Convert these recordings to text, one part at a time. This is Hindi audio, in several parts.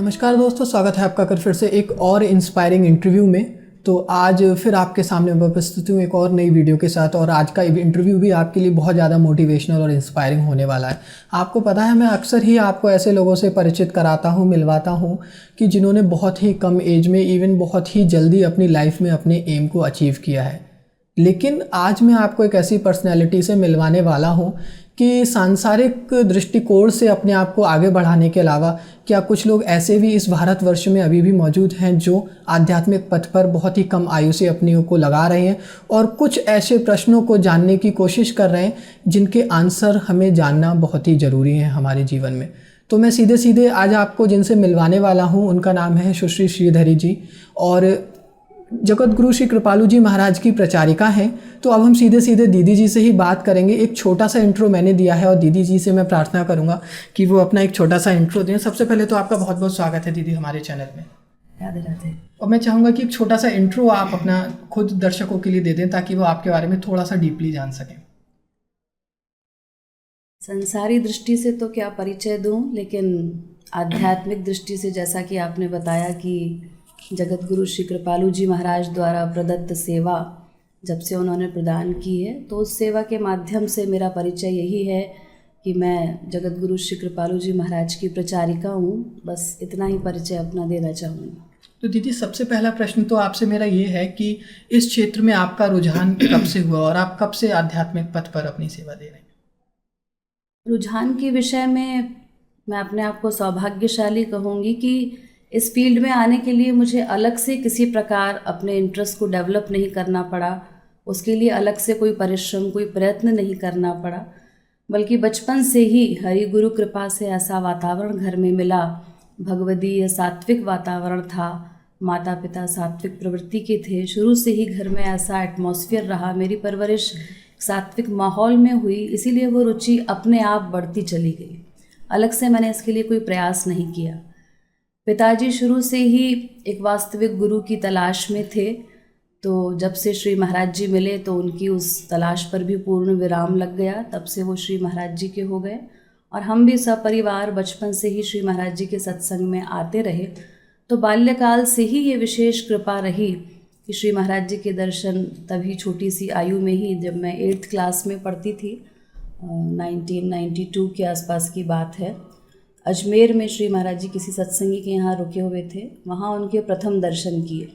नमस्कार दोस्तों, स्वागत है आपका फिर से एक और इंस्पायरिंग इंटरव्यू में। तो आज फिर आपके सामने मैं उपस्थित हूँ एक और नई वीडियो के साथ। और आज का इंटरव्यू भी आपके लिए बहुत ज़्यादा मोटिवेशनल और इंस्पायरिंग होने वाला है। आपको पता है, मैं अक्सर ही आपको ऐसे लोगों से परिचित कराता हूँ, मिलवाता हूँ कि जिन्होंने बहुत ही कम एज में, इवन बहुत ही जल्दी अपनी लाइफ में अपने एम को अचीव किया है। लेकिन आज मैं आपको एक ऐसी पर्सनैलिटी से मिलवाने वाला हूँ कि सांसारिक दृष्टिकोण से अपने आप को आगे बढ़ाने के अलावा क्या कुछ लोग ऐसे भी इस भारतवर्ष में अभी भी मौजूद हैं जो आध्यात्मिक पथ पर बहुत ही कम आयु से अपने को लगा रहे हैं और कुछ ऐसे प्रश्नों को जानने की कोशिश कर रहे हैं जिनके आंसर हमें जानना बहुत ही ज़रूरी है हमारे जीवन में। तो मैं सीधे सीधे आज आपको जिनसे मिलवाने वाला हूँ उनका नाम है सुश्री श्रीधरी जी, और जगत गुरु श्री कृपालू जी महाराज की प्रचारिका हैं। तो अब हम सीधे सीधे दीदी जी से ही बात करेंगे। एक छोटा सा इंट्रो मैंने दिया है और दीदी जी से मैं प्रार्थना करूंगा कि वो अपना एक छोटा सा इंट्रो दें। सबसे पहले तो आपका बहुत बहुत स्वागत है दीदी हमारे चैनल में। राधे राधे। और मैं चाहूँगा कि एक छोटा सा इंट्रो आप अपना खुद दर्शकों के लिए दे दें ताकि वो आपके बारे में थोड़ा सा डीपली जान सकें। संसारी दृष्टि से तो क्या परिचय दूं, लेकिन आध्यात्मिक दृष्टि से जैसा कि आपने बताया कि जगत गुरु श्री कृपालू जी महाराज द्वारा प्रदत्त सेवा जब से उन्होंने प्रदान की है, तो उस सेवा के माध्यम से मेरा परिचय यही है कि मैं जगत गुरु श्री कृपालू जी महाराज की प्रचारिका हूँ। बस इतना ही परिचय अपना देना चाहूँगी। तो दीदी, सबसे पहला प्रश्न तो आपसे मेरा ये है कि इस क्षेत्र में आपका रुझान कब से हुआ और आप कब से आध्यात्मिक पथ पर अपनी सेवा दे रहे हैं? रुझान के विषय में मैं अपने आप को सौभाग्यशाली कहूँगी कि इस फील्ड में आने के लिए मुझे अलग से किसी प्रकार अपने इंटरेस्ट को डेवलप नहीं करना पड़ा। उसके लिए अलग से कोई परिश्रम, कोई प्रयत्न नहीं करना पड़ा, बल्कि बचपन से ही हरि गुरु कृपा से ऐसा वातावरण घर में मिला। भगवदीय सात्विक वातावरण था, माता पिता सात्विक प्रवृत्ति के थे। शुरू से ही घर में ऐसा एटमॉस्फेयर रहा, मेरी परवरिश सात्विक माहौल में हुई, इसीलिए वो रुचि अपने आप बढ़ती चली गई। अलग से मैंने इसके लिए कोई प्रयास नहीं किया। पिताजी शुरू से ही एक वास्तविक गुरु की तलाश में थे, तो जब से श्री महाराज जी मिले तो उनकी उस तलाश पर भी पूर्ण विराम लग गया। तब से वो श्री महाराज जी के हो गए और हम भी सपरिवार बचपन से ही श्री महाराज जी के सत्संग में आते रहे। तो बाल्यकाल से ही ये विशेष कृपा रही कि श्री महाराज जी के दर्शन तभी छोटी सी आयु में ही, जब मैं 8th क्लास में पढ़ती थी, 1992 के आसपास की बात है, अजमेर में श्री महाराज जी किसी सत्संगी के यहाँ रुके हुए थे, वहाँ उनके प्रथम दर्शन किए।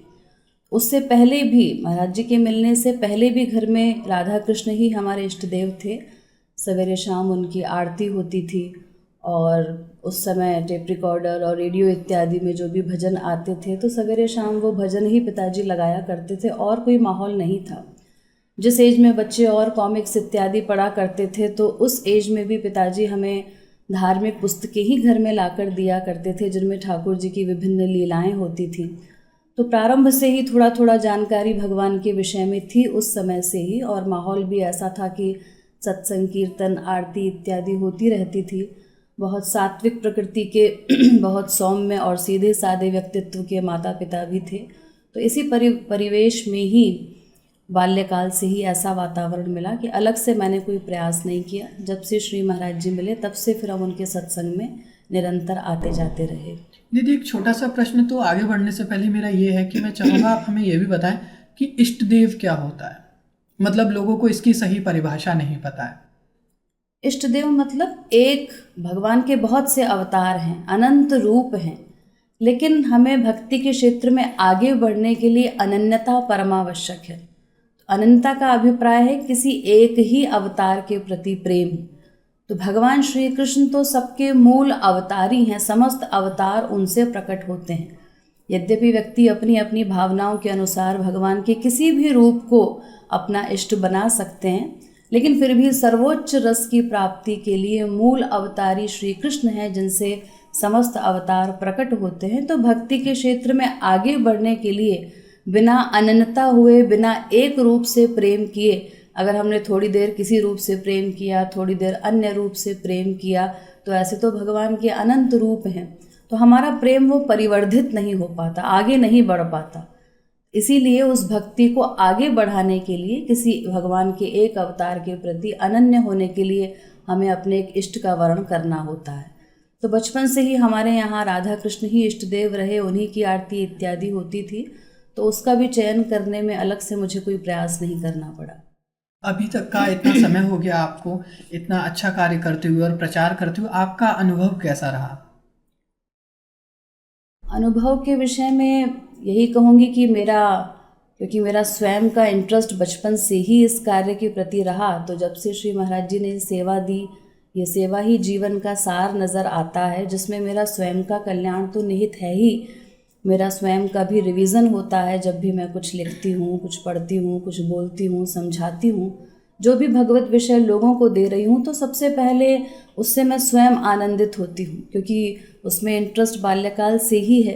उससे पहले भी, महाराज जी के मिलने से पहले भी घर में राधा कृष्ण ही हमारे इष्ट देव थे। सवेरे शाम उनकी आरती होती थी और उस समय टेप रिकॉर्डर और रेडियो इत्यादि में जो भी भजन आते थे तो सवेरे शाम वो भजन ही पिताजी लगाया करते थे और कोई माहौल नहीं था। जिस एज में बच्चे और कॉमिक्स इत्यादि पढ़ा करते थे, तो उस एज में भी पिताजी हमें धार्मिक पुस्तकें ही घर में लाकर दिया करते थे जिनमें ठाकुर जी की विभिन्न लीलाएं होती थी। तो प्रारंभ से ही थोड़ा थोड़ा जानकारी भगवान के विषय में थी उस समय से ही, और माहौल भी ऐसा था कि सत्संग, कीर्तन, आरती इत्यादि होती रहती थी। बहुत सात्विक प्रकृति के बहुत सौम्य और सीधे साधे व्यक्तित्व के माता पिता भी थे। तो इसी परिवेश में ही बाल्यकाल से ही ऐसा वातावरण मिला कि अलग से मैंने कोई प्रयास नहीं किया। जब से श्री महाराज जी मिले तब से फिर हम उनके सत्संग में निरंतर आते जाते रहे। दीदी, एक छोटा सा प्रश्न तो आगे बढ़ने से पहले मेरा ये है कि मैं चाहूँगा आप हमें ये भी बताएं कि इष्ट देव क्या होता है। मतलब लोगों को इसकी सही परिभाषा नहीं पता है। इष्ट देव मतलब एक भगवान के बहुत से अवतार हैं, अनंत रूप हैं, लेकिन हमें भक्ति के क्षेत्र में आगे बढ़ने के लिए अनन्यता परमावश्यक है। अनंतता का अभिप्राय है किसी एक ही अवतार के प्रति प्रेम। तो भगवान श्री कृष्ण तो सबके मूल अवतारी हैं, समस्त अवतार उनसे प्रकट होते हैं। यद्यपि व्यक्ति अपनी अपनी भावनाओं के अनुसार भगवान के किसी भी रूप को अपना इष्ट बना सकते हैं, लेकिन फिर भी सर्वोच्च रस की प्राप्ति के लिए मूल अवतारी श्री कृष्ण हैं जिनसे समस्त अवतार प्रकट होते हैं। तो भक्ति के क्षेत्र में आगे बढ़ने के लिए बिना अनन्यता हुए, बिना एक रूप से प्रेम किए, अगर हमने थोड़ी देर किसी रूप से प्रेम किया, थोड़ी देर अन्य रूप से प्रेम किया, तो ऐसे तो भगवान के अनंत रूप हैं, तो हमारा प्रेम वो परिवर्धित नहीं हो पाता, आगे नहीं बढ़ पाता। इसीलिए उस भक्ति को आगे बढ़ाने के लिए किसी भगवान के एक अवतार के प्रति अनन्य होने के लिए हमें अपने एक इष्ट का वर्ण करना होता है। तो बचपन से ही हमारे यहाँ राधा कृष्ण ही इष्ट देव रहे, उन्हीं की आरती इत्यादि होती थी, तो उसका भी चयन करने में अलग से मुझे कोई प्रयास नहीं करना पड़ा। अभी तक का इतना समय हो गया आपको इतना अच्छा कार्य करते हुए और प्रचार करते हुए, आपका अनुभव कैसा रहा? अनुभव के विषय में यही कहूँगी कि क्योंकि मेरा स्वयं का इंटरेस्ट बचपन से ही इस कार्य के प्रति रहा, तो जब से श्री महाराज जी ने सेवा दी, ये सेवा ही जीवन का सार नज़र आता है, जिसमें मेरा स्वयं का कल्याण तो निहित है ही। मेरा स्वयं का भी रिवीजन होता है जब भी मैं कुछ लिखती हूँ, कुछ पढ़ती हूँ, कुछ बोलती हूँ, समझाती हूँ, जो भी भगवत विषय लोगों को दे रही हूँ, तो सबसे पहले उससे मैं स्वयं आनंदित होती हूँ, क्योंकि उसमें इंटरेस्ट बाल्यकाल से ही है।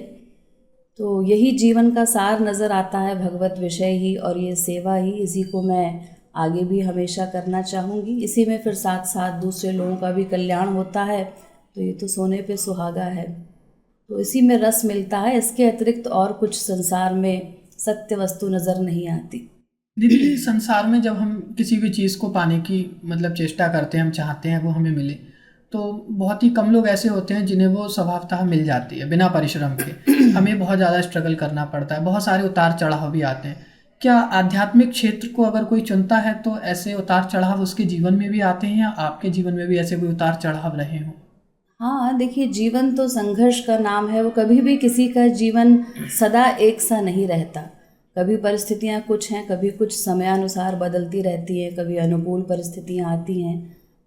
तो यही जीवन का सार नज़र आता है, भगवत विषय ही और ये सेवा ही। इसी को मैं आगे भी हमेशा करना चाहूँगी। इसी में फिर साथ साथ दूसरे लोगों का भी कल्याण होता है, तो ये तो सोने पे सुहागा है। तो इसी में रस मिलता है, इसके अतिरिक्त और कुछ संसार में सत्य वस्तु नज़र नहीं आती। दीदी, संसार में जब हम किसी भी चीज़ को पाने की चेष्टा करते हैं, हम चाहते हैं वो हमें मिले, तो बहुत ही कम लोग ऐसे होते हैं जिन्हें वो स्वभावतः मिल जाती है बिना परिश्रम के। हमें बहुत ज़्यादा स्ट्रगल करना पड़ता है, बहुत सारे उतार चढ़ाव भी आते हैं। क्या आध्यात्मिक क्षेत्र को अगर कोई चुनता है तो ऐसे उतार चढ़ाव उसके जीवन में भी आते हैं, या आपके जीवन में भी ऐसे कोई उतार चढ़ाव रहे हों? हाँ, देखिए, जीवन तो संघर्ष का नाम है। वो कभी भी किसी का जीवन सदा एक सा नहीं रहता। कभी परिस्थितियाँ कुछ हैं, कभी कुछ समयानुसार बदलती रहती हैं, कभी अनुकूल परिस्थितियाँ आती हैं,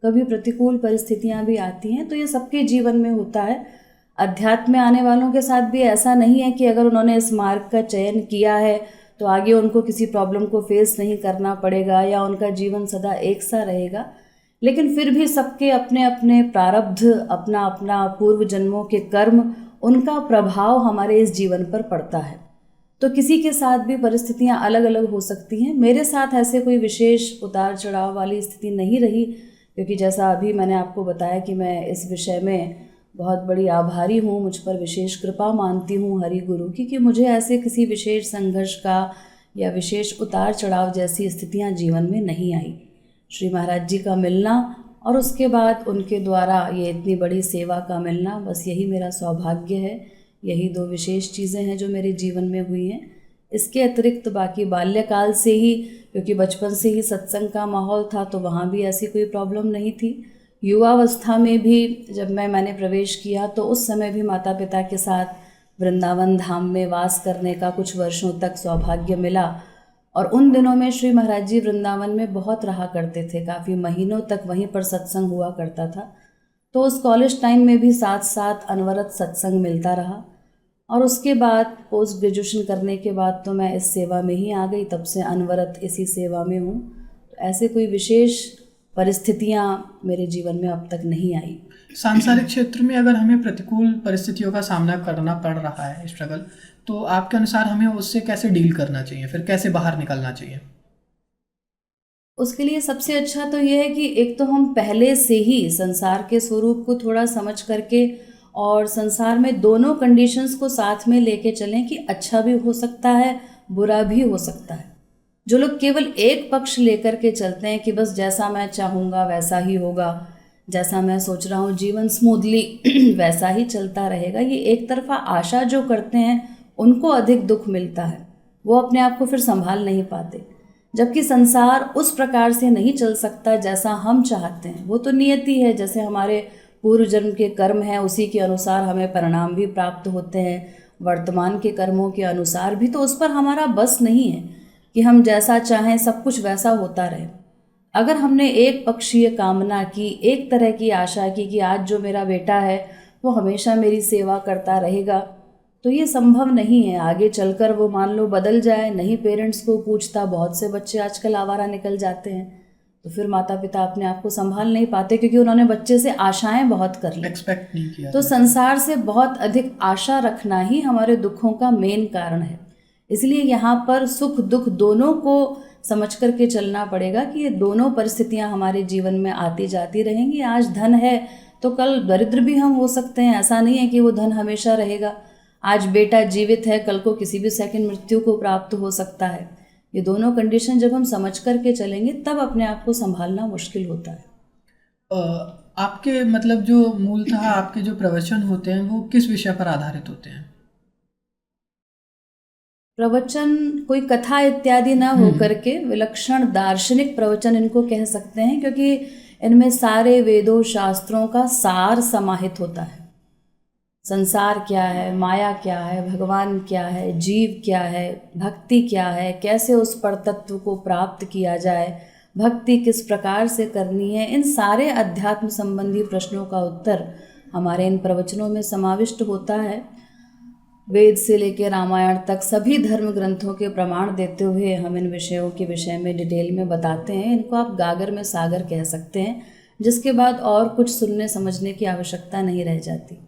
कभी प्रतिकूल परिस्थितियाँ भी आती हैं। तो ये सबके जीवन में होता है। अध्यात्म में आने वालों के साथ भी ऐसा नहीं है कि अगर उन्होंने इस मार्ग का चयन किया है तो आगे उनको किसी प्रॉब्लम को फेस नहीं करना पड़ेगा या उनका जीवन सदा एक सा रहेगा। लेकिन फिर भी सबके अपने अपने प्रारब्ध, अपना अपना पूर्व जन्मों के कर्म, उनका प्रभाव हमारे इस जीवन पर पड़ता है। तो किसी के साथ भी परिस्थितियां अलग अलग हो सकती हैं। मेरे साथ ऐसे कोई विशेष उतार चढ़ाव वाली स्थिति नहीं रही, क्योंकि जैसा अभी मैंने आपको बताया कि मैं इस विषय में बहुत बड़ी आभारी हूँ, मुझ पर विशेष कृपा मानती हूँ हरि गुरु की, कि मुझे ऐसे किसी विशेष संघर्ष का या विशेष उतार चढ़ाव जैसी स्थितियाँ जीवन में नहीं आई। श्री महाराज जी का मिलना और उसके बाद उनके द्वारा ये इतनी बड़ी सेवा का मिलना, बस यही मेरा सौभाग्य है। यही दो विशेष चीज़ें हैं जो मेरे जीवन में हुई हैं। इसके अतिरिक्त बाकी बाल्यकाल से ही, क्योंकि बचपन से ही सत्संग का माहौल था, तो वहाँ भी ऐसी कोई प्रॉब्लम नहीं थी। युवावस्था में भी जब मैंने प्रवेश किया, तो उस समय भी माता पिता के साथ वृंदावन धाम में वास करने का कुछ वर्षों तक सौभाग्य मिला। और उन दिनों में श्री महाराज जी वृंदावन में बहुत रहा करते थे, काफ़ी महीनों तक वहीं पर सत्संग हुआ करता था। तो उस कॉलेज टाइम में भी साथ साथ अनवरत सत्संग मिलता रहा। और उसके बाद पोस्ट ग्रेजुएशन करने के बाद तो मैं इस सेवा में ही आ गई, तब से अनवरत इसी सेवा में हूँ। तो ऐसे कोई विशेष परिस्थितियाँ मेरे जीवन में अब तक नहीं आई। सांसारिक क्षेत्र में अगर हमें प्रतिकूल परिस्थितियों का सामना करना पड़ रहा है, स्ट्रगल, तो आपके अनुसार हमें उससे कैसे डील करना चाहिए, फिर कैसे बाहर निकलना चाहिए? उसके लिए सबसे अच्छा तो ये है कि एक तो हम पहले से ही संसार के स्वरूप को थोड़ा समझ करके और संसार में दोनों कंडीशंस को साथ में लेके चलें कि अच्छा भी हो सकता है, बुरा भी हो सकता है। जो लोग केवल एक पक्ष लेकर के चलते हैं कि बस जैसा मैं चाहूँगा वैसा ही होगा, जैसा मैं सोच रहा हूँ जीवन स्मूथली वैसा ही चलता रहेगा, ये एक तरफा आशा जो करते हैं उनको अधिक दुख मिलता है। वो अपने आप को फिर संभाल नहीं पाते। जबकि संसार उस प्रकार से नहीं चल सकता जैसा हम चाहते हैं। वो तो नियति है, जैसे हमारे पूर्व जन्म के कर्म हैं उसी के अनुसार हमें परिणाम भी प्राप्त होते हैं। वर्तमान के कर्मों के अनुसार भी, तो उस पर हमारा बस नहीं है कि हम जैसा चाहें सब कुछ वैसा होता रहे। अगर हमने एक पक्षीय कामना की, एक तरह की आशा की कि आज जो मेरा बेटा है वो हमेशा मेरी सेवा करता रहेगा, तो ये संभव नहीं है। आगे चलकर वो मान लो बदल जाए, नहीं पेरेंट्स को पूछता, बहुत से बच्चे आजकल आवारा निकल जाते हैं, तो फिर माता पिता अपने आप को संभाल नहीं पाते, क्योंकि उन्होंने बच्चे से आशाएं बहुत कर ली, एक्सपेक्ट नहीं किया। तो संसार से बहुत अधिक आशा रखना ही हमारे दुखों का मेन कारण है। इसलिए यहाँ पर सुख दुख दोनों को समझ करके चलना पड़ेगा कि ये दोनों परिस्थितियाँ हमारे जीवन में आती जाती रहेंगी। आज धन है तो कल दरिद्र भी हम हो सकते हैं, ऐसा नहीं है कि वो धन हमेशा रहेगा। आज बेटा जीवित है, कल को किसी भी सेकंड मृत्यु को प्राप्त हो सकता है। ये दोनों कंडीशन जब हम समझ करके चलेंगे तब अपने आप को संभालना मुश्किल होता है। आपके मतलब जो मूलतः आपके जो प्रवचन होते हैं वो किस विषय पर आधारित होते हैं? प्रवचन कोई कथा इत्यादि न होकर के विलक्षण दार्शनिक प्रवचन इनको कह सकते हैं, क्योंकि इनमें सारे वेदों शास्त्रों का सार समाहित होता है। संसार क्या है, माया क्या है, भगवान क्या है, जीव क्या है, भक्ति क्या है, कैसे उस पर तत्व को प्राप्त किया जाए, भक्ति किस प्रकार से करनी है, इन सारे अध्यात्म संबंधी प्रश्नों का उत्तर हमारे इन प्रवचनों में समाविष्ट होता है। वेद से लेकर रामायण तक सभी धर्म ग्रंथों के प्रमाण देते हुए हम इन विषयों के विषय में डिटेल में बताते हैं। इनको आप गागर में सागर कह सकते हैं, जिसके बाद और कुछ सुनने समझने की आवश्यकता नहीं रह जाती।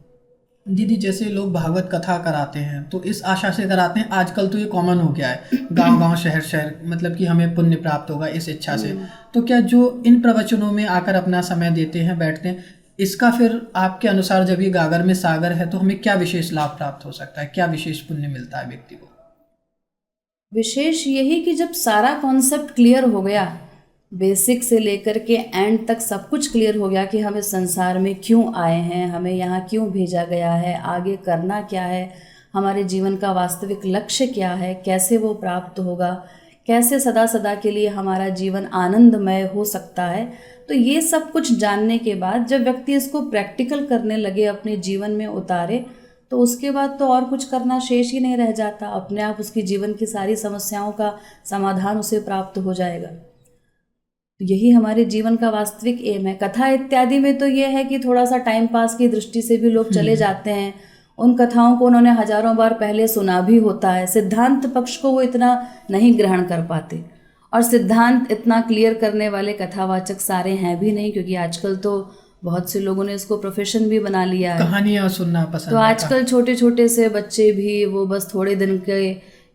दीदी, जैसे लोग भागवत कथा कराते हैं तो इस आशा से कराते हैं, आजकल तो ये कॉमन हो गया है, गांव गांव शहर शहर, मतलब कि हमें पुण्य प्राप्त होगा इस इच्छा से। तो क्या जो इन प्रवचनों में आकर अपना समय देते हैं, बैठते हैं, इसका फिर आपके अनुसार जब ये गागर में सागर है तो हमें क्या विशेष लाभ प्राप्त हो सकता है, क्या विशेष पुण्य मिलता है व्यक्ति को? विशेष यही कि जब सारा कॉन्सेप्ट क्लियर हो गया, बेसिक से लेकर के एंड तक सब कुछ क्लियर हो गया कि हम इस संसार में क्यों आए हैं, हमें यहाँ क्यों भेजा गया है, आगे करना क्या है, हमारे जीवन का वास्तविक लक्ष्य क्या है, कैसे वो प्राप्त होगा, कैसे सदा सदा के लिए हमारा जीवन आनंदमय हो सकता है। तो ये सब कुछ जानने के बाद जब व्यक्ति इसको प्रैक्टिकल करने लगे, अपने जीवन में उतारे, तो उसके बाद तो और कुछ करना शेष ही नहीं रह जाता। अपने आप उसकी जीवन की सारी समस्याओं का समाधान उसे प्राप्त हो जाएगा। तो यही हमारे जीवन का वास्तविक एम है। कथा इत्यादि में तो ये है कि थोड़ा सा टाइम पास की दृष्टि से भी लोग चले जाते हैं। उन कथाओं को उन्होंने हजारों बार पहले सुना भी होता है। सिद्धांत पक्ष को वो इतना नहीं ग्रहण कर पाते, और सिद्धांत इतना क्लियर करने वाले कथावाचक सारे हैं भी नहीं, क्योंकि आजकल तो बहुत से लोगों ने इसको प्रोफेशन भी बना लिया है, कहानियां सुनना पसंद तो आजकल छोटे छोटे से बच्चे भी वो बस थोड़े दिन के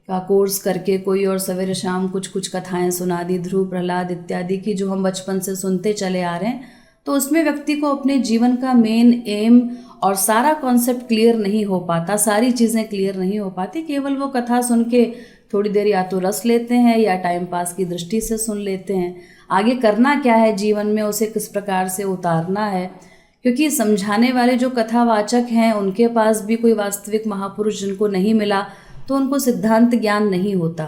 का कोर्स करके कोई और सवेरे शाम कुछ कुछ कथाएं सुना दी, ध्रुव प्रहलाद इत्यादि की, जो हम बचपन से सुनते चले आ रहे हैं। तो उसमें व्यक्ति को अपने जीवन का मेन एम और सारा कॉन्सेप्ट क्लियर नहीं हो पाता, सारी चीज़ें क्लियर नहीं हो पाती। केवल वो कथा सुन के थोड़ी देर या तो रस लेते हैं या टाइम पास की दृष्टि से सुन लेते हैं। आगे करना क्या है जीवन में, उसे किस प्रकार से उतारना है, क्योंकि समझाने वाले जो कथावाचक हैं उनके पास भी कोई वास्तविक महापुरुष जिनको नहीं मिला, तो उनको सिद्धांत ज्ञान नहीं होता।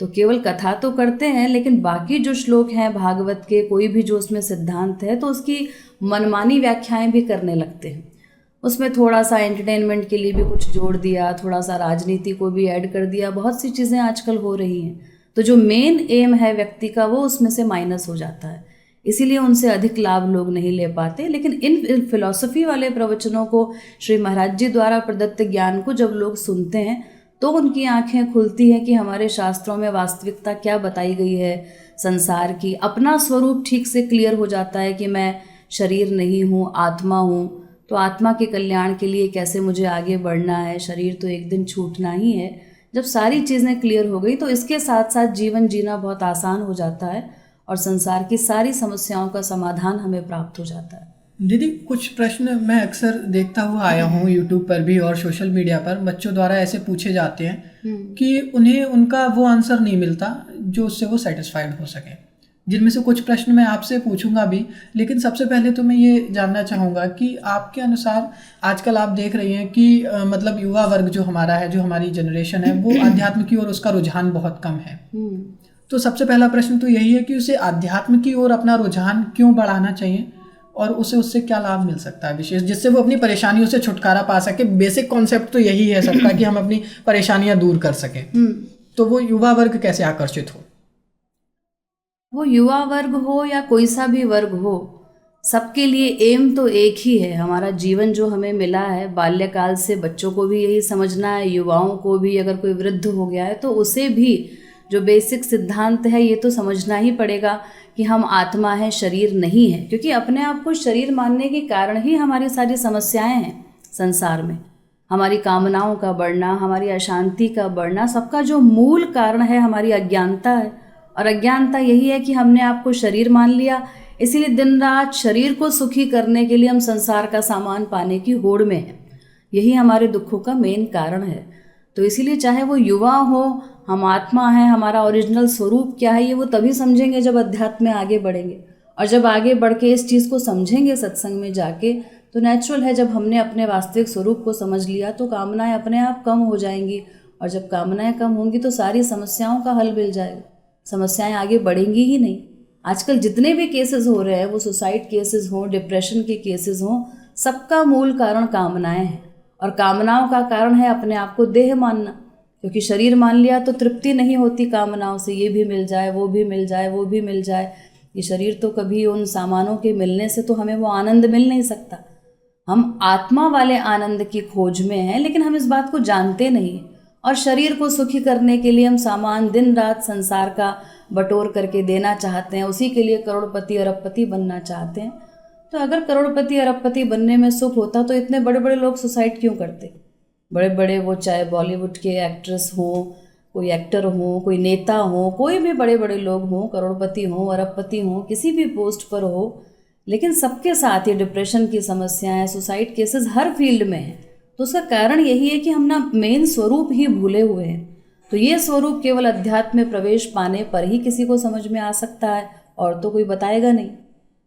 तो केवल कथा तो करते हैं, लेकिन बाकी जो श्लोक हैं भागवत के, कोई भी जो उसमें सिद्धांत है, तो उसकी मनमानी व्याख्याएं भी करने लगते हैं। उसमें थोड़ा सा एंटरटेनमेंट के लिए भी कुछ जोड़ दिया, थोड़ा सा राजनीति को भी ऐड कर दिया, बहुत सी चीज़ें आजकल हो रही हैं। तो जो मेन एम है व्यक्ति का, वो उसमें से माइनस हो जाता है, इसीलिए उनसे अधिक लाभ लोग नहीं ले पाते। लेकिन इन फिलॉसफी वाले प्रवचनों को, श्री महाराज जी द्वारा प्रदत्त ज्ञान को जब लोग सुनते हैं तो उनकी आंखें खुलती हैं कि हमारे शास्त्रों में वास्तविकता क्या बताई गई है संसार की। अपना स्वरूप ठीक से क्लियर हो जाता है कि मैं शरीर नहीं हूँ, आत्मा हूँ। तो आत्मा के कल्याण के लिए कैसे मुझे आगे बढ़ना है, शरीर तो एक दिन छूटना ही है। जब सारी चीज़ें क्लियर हो गई तो इसके साथ साथ जीवन जीना बहुत आसान हो जाता है और संसार की सारी समस्याओं का समाधान हमें प्राप्त हो जाता है। दीदी, कुछ प्रश्न मैं अक्सर देखता हुआ आया हूँ यूट्यूब पर भी और सोशल मीडिया पर, बच्चों द्वारा ऐसे पूछे जाते हैं कि उन्हें उनका वो आंसर नहीं मिलता जो उससे वो सेटिस्फाइड हो सके, जिनमें से कुछ प्रश्न मैं आपसे पूछूंगा भी। लेकिन सबसे पहले तो मैं ये जानना चाहूँगा कि आपके अनुसार आजकल आप देख रही हैं कि मतलब युवा वर्ग जो हमारा है, जो हमारी जनरेशन है, वो आध्यात्म की ओर उसका रुझान बहुत कम है। तो सबसे पहला प्रश्न तो यही है कि उसे आध्यात्म की ओर अपना रुझान क्यों बढ़ाना चाहिए और उसे उससे क्या लाभ मिल सकता है विशेष, जिससे वो अपनी परेशानियों से छुटकारा पा सके। बेसिक कॉन्सेप्ट तो यही है सबका कि हम अपनी परेशानियां दूर कर सकें। तो वो युवा वर्ग कैसे आकर्षित हो? वो युवा वर्ग हो या कोई सा भी वर्ग हो, सबके लिए एम तो एक ही है। हमारा जीवन जो हमें मिला है, बाल्यकाल से बच्चों को भी यही समझना है, युवाओं को भी, अगर कोई वृद्ध हो गया है तो उसे भी जो बेसिक सिद्धांत है ये तो समझना ही पड़ेगा कि हम आत्मा है, शरीर नहीं है। क्योंकि अपने आप को शरीर मानने के कारण ही हमारी सारी समस्याएं हैं संसार में। हमारी कामनाओं का बढ़ना, हमारी अशांति का बढ़ना, सबका जो मूल कारण है हमारी अज्ञानता है। और अज्ञानता यही है कि हमने आपको शरीर मान लिया, इसीलिए दिन रात शरीर को सुखी करने के लिए हम संसार का सामान पाने की होड़ में हैं। यही हमारे दुखों का मेन कारण है। तो इसीलिए चाहे वो युवा हो, हम आत्मा है, हमारा ओरिजिनल स्वरूप क्या है, ये वो तभी समझेंगे जब अध्यात्म में आगे बढ़ेंगे। और जब आगे बढ़ के इस चीज़ को समझेंगे सत्संग में जाके, तो नेचुरल है, जब हमने अपने वास्तविक स्वरूप को समझ लिया तो कामनाएं अपने आप कम हो जाएंगी, और जब कामनाएं कम होंगी तो सारी समस्याओं का हल मिल जाएगा, समस्याएं आगे बढ़ेंगी ही नहीं। आजकल जितने भी केसेस हो रहे हैं, वो सुसाइड केसेस हों, डिप्रेशन के केसेस हों, सबका मूल कारण कामनाएं हैं। और कामनाओं का कारण है अपने आप को देह मानना, क्योंकि शरीर मान लिया तो तृप्ति नहीं होती कामनाओं से, ये भी मिल जाए, वो भी मिल जाए, वो भी मिल जाए। ये शरीर तो कभी उन सामानों के मिलने से तो हमें वो आनंद मिल नहीं सकता। हम आत्मा वाले आनंद की खोज में हैं, लेकिन हम इस बात को जानते नहीं। और शरीर को सुखी करने के लिए हम सामान दिन रात संसार का बटोर करके देना चाहते हैं, उसी के लिए करोड़पति अरबपति बनना चाहते हैं। तो अगर करोड़पति अरबपति बनने में सुख होता तो इतने बड़े बड़े लोग सुसाइड क्यों करते? बड़े बड़े, वो चाहे बॉलीवुड के एक्ट्रेस हों, कोई एक्टर हो, कोई नेता हो, कोई भी बड़े बड़े लोग हों, करोड़पति हों, अरबपति हों, किसी भी पोस्ट पर हो, लेकिन सबके साथ ये डिप्रेशन की समस्याएं, सुसाइड केसेस हर फील्ड में हैं। तो उसका कारण यही है कि हम ना मेन स्वरूप ही भूले हुए हैं। तो ये स्वरूप केवल अध्यात्म में प्रवेश पाने पर ही किसी को समझ में आ सकता है, और तो कोई बताएगा नहीं।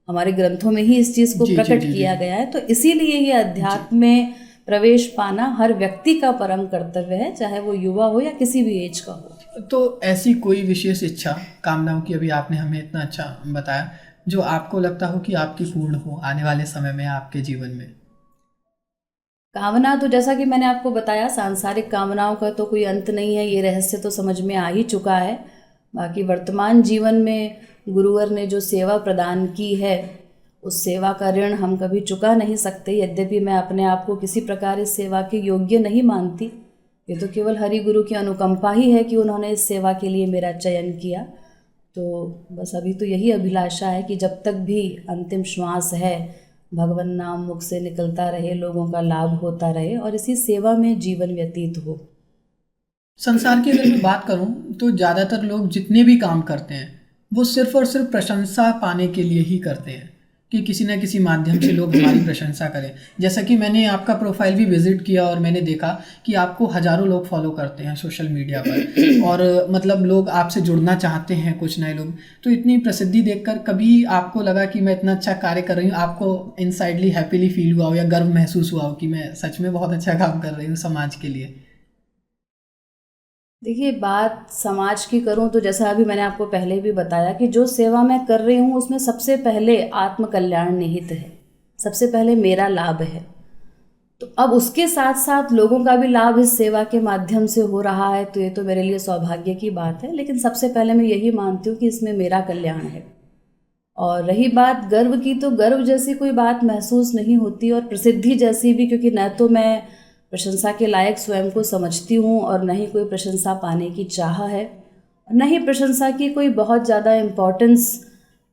हमारे ग्रंथों में ही इस चीज़ को प्रकट किया गया है। तो इसीलिए ये अध्यात्म में प्रवेश पाना हर व्यक्ति का परम कर्तव्य है, चाहे वो युवा हो या किसी भी एज का हो। तो ऐसी कोई विशेष इच्छा, कामनाओं की अभी आपने हमें इतना अच्छा बताया, जो आपको लगता हो कि आपकी पूर्ण हो आने वाले समय में आपके जीवन में? कामना तो जैसा कि मैंने आपको बताया, सांसारिक कामनाओं का तो कोई अंत नहीं है, ये रहस्य तो समझ में आ ही चुका है। बाकी वर्तमान जीवन में गुरुवर ने जो सेवा प्रदान की है, उस सेवा का ऋण हम कभी चुका नहीं सकते। यद्यपि मैं अपने आप को किसी प्रकार इस सेवा के योग्य नहीं मानती, ये तो केवल हरि गुरु की अनुकंपा ही है कि उन्होंने इस सेवा के लिए मेरा चयन किया। तो बस अभी तो यही अभिलाषा है कि जब तक भी अंतिम श्वास है, भगवान नाम मुख से निकलता रहे, लोगों का लाभ होता रहे और इसी सेवा में जीवन व्यतीत हो। संसार की अगर मैं बात करूं तो ज़्यादातर लोग जितने भी काम करते हैं वो सिर्फ और सिर्फ प्रशंसा पाने के लिए ही करते हैं, कि किसी न किसी माध्यम से लोग हमारी प्रशंसा करें। जैसा कि मैंने आपका प्रोफाइल भी विजिट किया और मैंने देखा कि आपको हज़ारों लोग फॉलो करते हैं सोशल मीडिया पर, और मतलब लोग आपसे जुड़ना चाहते हैं, कुछ नए लोग। तो इतनी प्रसिद्धि देखकर कभी आपको लगा कि मैं इतना अच्छा कार्य कर रही हूँ, आपको इनसाइडली हैप्पीली फील हुआ हो या गर्व महसूस हुआ हो कि मैं सच में बहुत अच्छा काम कर रही हूँ समाज के लिए? देखिए, बात समाज की करूं तो जैसा अभी मैंने आपको पहले भी बताया कि जो सेवा मैं कर रही हूं उसमें सबसे पहले आत्म कल्याण निहित है, सबसे पहले मेरा लाभ है। तो अब उसके साथ साथ लोगों का भी लाभ इस सेवा के माध्यम से हो रहा है, तो ये तो मेरे लिए सौभाग्य की बात है। लेकिन सबसे पहले मैं यही मानती हूँ कि इसमें मेरा कल्याण है। और रही बात गर्व की, तो गर्व जैसी कोई बात महसूस नहीं होती, और प्रसिद्धि जैसी भी, क्योंकि न तो मैं प्रशंसा के लायक स्वयं को समझती हूँ और न ही कोई प्रशंसा पाने की चाह है, न ही प्रशंसा की कोई बहुत ज़्यादा इम्पोर्टेंस।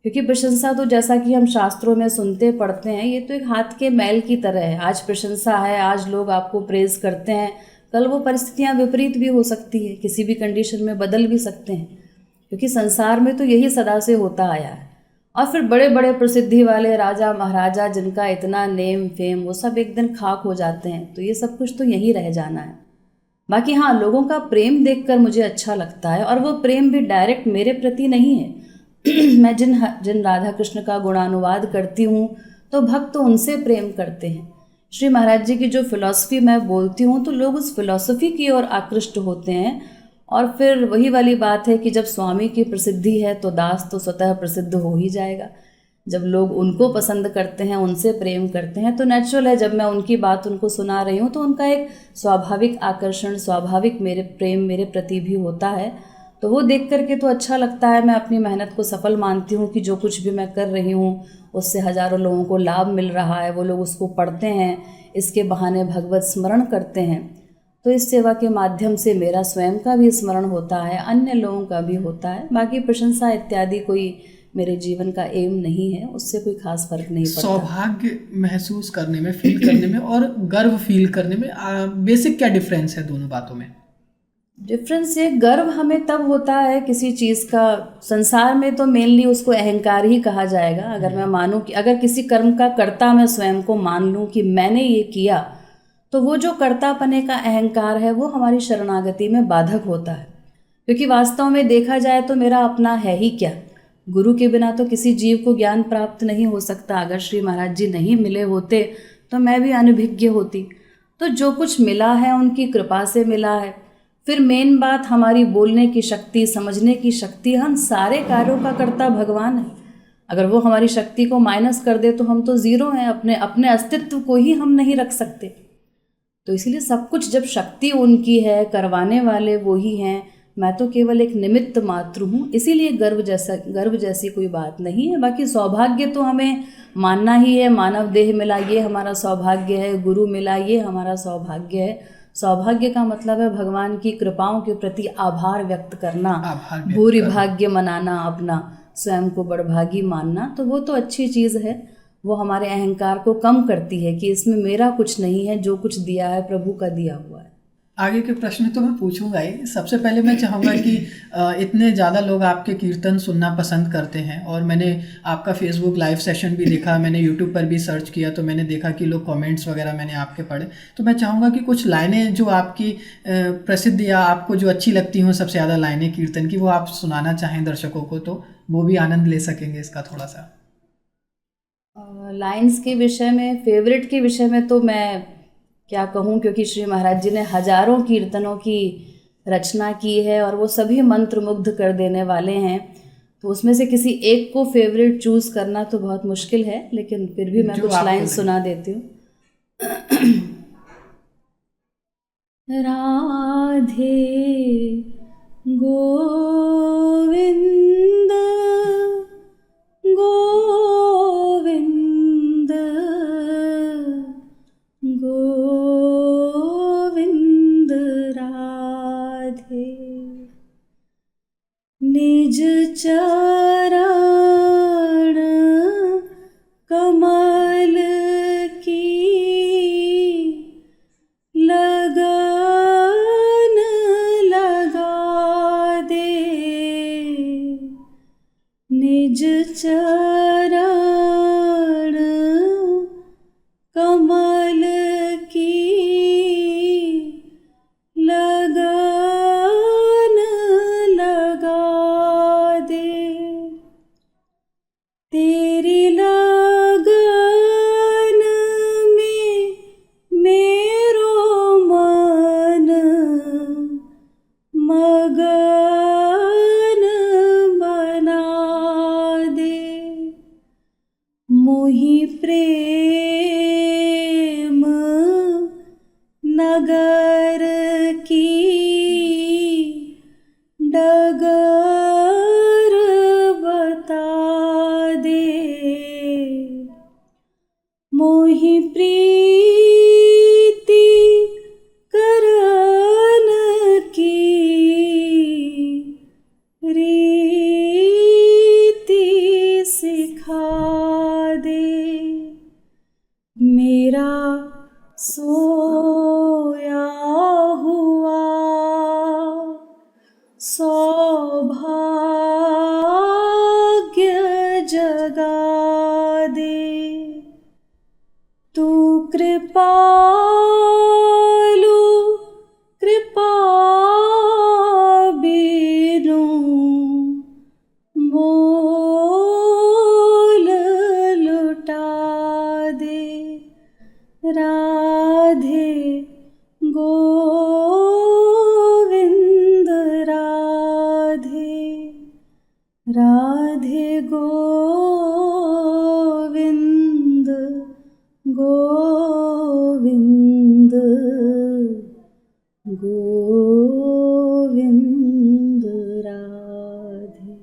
क्योंकि प्रशंसा तो जैसा कि हम शास्त्रों में सुनते पढ़ते हैं, ये तो एक हाथ के मैल की तरह है। आज प्रशंसा है, आज लोग आपको प्रेज करते हैं, कल वो परिस्थितियाँ विपरीत भी हो सकती है, किसी भी कंडीशन में बदल भी सकते हैं, क्योंकि संसार में तो यही सदा से होता आया है। और फिर बड़े बड़े प्रसिद्धि वाले राजा महाराजा जिनका इतना नेम फेम, वो सब एक दिन खाक हो जाते हैं। तो ये सब कुछ तो यहीं रह जाना है। बाकी हाँ, लोगों का प्रेम देखकर मुझे अच्छा लगता है, और वो प्रेम भी डायरेक्ट मेरे प्रति नहीं है। मैं जिन राधा कृष्ण का गुणानुवाद करती हूँ तो भक्त तो उनसे प्रेम करते हैं। श्री महाराज जी की जो फिलॉसफी मैं बोलती हूँ तो लोग उस फिलॉसफी की ओर आकृष्ट होते हैं। और फिर वही वाली बात है कि जब स्वामी की प्रसिद्धि है तो दास तो स्वतः प्रसिद्ध हो ही जाएगा। जब लोग उनको पसंद करते हैं, उनसे प्रेम करते हैं, तो नेचुरल है जब मैं उनकी बात उनको सुना रही हूँ तो उनका एक स्वाभाविक आकर्षण, स्वाभाविक मेरे प्रेम मेरे प्रति भी होता है। तो वो देख करके तो अच्छा लगता है। मैं अपनी मेहनत को सफल मानती हूँ कि जो कुछ भी मैं कर रही हूँ उससे हज़ारों लोगों को लाभ मिल रहा है। वो लोग उसको पढ़ते हैं, इसके बहाने भगवत स्मरण करते हैं। तो इस सेवा के माध्यम से मेरा स्वयं का भी स्मरण होता है, अन्य लोगों का भी होता है। बाकी प्रशंसा इत्यादि कोई मेरे जीवन का एम नहीं है, उससे कोई खास फर्क नहीं पड़ता। सौभाग्य महसूस करने में, फील करने में और गर्व फील करने में बेसिक क्या डिफरेंस है दोनों बातों में? डिफरेंस ये, गर्व हमें तब होता है किसी चीज़ का, संसार में तो मेनली उसको अहंकार ही कहा जाएगा। अगर मैं मानूं कि अगर किसी कर्म का कर्ता मैं स्वयं को मान लूं कि मैंने ये किया, तो वो जो कर्तापने का अहंकार है वो हमारी शरणागति में बाधक होता है। क्योंकि वास्तव में देखा जाए तो मेरा अपना है ही क्या, गुरु के बिना तो किसी जीव को ज्ञान प्राप्त नहीं हो सकता। अगर श्री महाराज जी नहीं मिले होते तो मैं भी अनभिज्ञ होती। तो जो कुछ मिला है उनकी कृपा से मिला है। फिर मेन बात हमारी बोलने की शक्ति, समझने की शक्ति, हम सारे कार्यों का कर्ता भगवान है। अगर वो हमारी शक्ति को माइनस कर दे तो हम तो ज़ीरो हैं, अपने अस्तित्व को ही हम नहीं रख सकते। तो इसीलिए सब कुछ जब शक्ति उनकी है, करवाने वाले वो ही हैं, मैं तो केवल एक निमित्त मात्र हूँ। इसीलिए गर्व जैसी कोई बात नहीं है। बाकी सौभाग्य तो हमें मानना ही है। मानव देह मिला ये हमारा सौभाग्य है, गुरु मिला ये हमारा सौभाग्य है। सौभाग्य का मतलब है भगवान की कृपाओं के प्रति आभार व्यक्त करना, भूरि भाग्य मनाना, अपना स्वयं को बड़भागी मानना। तो वो तो अच्छी चीज़ है, वो हमारे अहंकार को कम करती है कि इसमें मेरा कुछ नहीं है, जो कुछ दिया है प्रभु का दिया हुआ है। आगे के प्रश्न तो मैं पूछूंगा ही। सबसे पहले मैं चाहूँगा कि इतने ज़्यादा लोग आपके कीर्तन सुनना पसंद करते हैं और मैंने आपका फेसबुक लाइव सेशन भी देखा, मैंने यूट्यूब पर भी सर्च किया तो मैंने देखा कि लोग कमेंट्स वगैरह मैंने आपके पढ़े। तो मैं चाहूँगा कि कुछ लाइनें जो आपकी प्रसिद्ध या आपको जो अच्छी लगती हों सबसे ज़्यादा लाइनें कीर्तन की, वो आप सुनाना चाहें दर्शकों को तो वो भी आनंद ले सकेंगे इसका थोड़ा सा। लाइन्स के विषय में, फेवरेट के विषय में तो मैं क्या कहूँ, क्योंकि श्री महाराज जी ने हजारों कीर्तनों की रचना की है और वो सभी मंत्रमुग्ध कर देने वाले हैं। तो उसमें से किसी एक को फेवरेट चूज करना तो बहुत मुश्किल है, लेकिन फिर भी मैं कुछ लाइन सुना देती हूँ। राधे गोविंद गोविंद गोविंद राधे, निज चरण कमल की लगन लगा दे, निज चरण कमल की लगन लगा दे, तेरी लगन में मेरो मन मगन बना दे, मोहि प्रेम नगर की डगर बता दे, मोहि प्रीति करन की रीति सिखा दे, मेरा सोया हुआ सौभाग्य जगा दे, तू कृपालु कृपा बिनु मोल लुटा दे, राधे गोविंद राधे, राधे गोविंद गोविंद गोविंद राधे।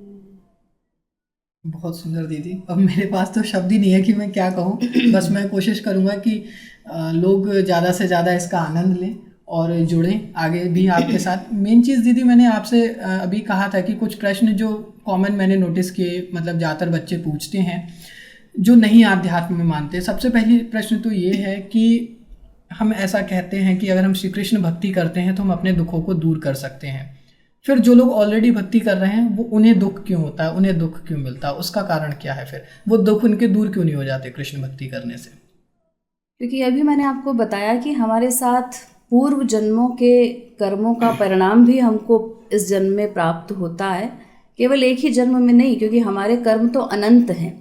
बहुत सुंदर दीदी। अब मेरे पास तो शब्द ही नहीं है कि मैं क्या कहूँ। बस मैं कोशिश करूँगा कि लोग ज़्यादा से ज़्यादा इसका आनंद लें और जुड़ें आगे भी आपके साथ। मेन चीज़ दीदी, मैंने आपसे अभी कहा था कि कुछ प्रश्न जो कॉमन मैंने नोटिस किए, मतलब ज़्यादातर बच्चे पूछते हैं जो नहीं आध्यात्म में मानते। सबसे पहली प्रश्न तो ये है कि हम ऐसा कहते हैं कि अगर हम श्री कृष्ण भक्ति करते हैं तो हम अपने दुखों को दूर कर सकते हैं। फिर जो लोग ऑलरेडी भक्ति कर रहे हैं वो उन्हें दुख क्यों होता है, उन्हें दुख क्यों मिलता है, उसका कारण क्या है? फिर वो दुख उनके दूर क्यों नहीं हो जाते कृष्ण भक्ति करने से? क्योंकि अभी मैंने आपको बताया कि हमारे साथ पूर्व जन्मों के कर्मों का परिणाम भी हमको इस जन्म में प्राप्त होता है केवल एक ही जन्म में नहीं, क्योंकि हमारे कर्म तो अनंत हैं,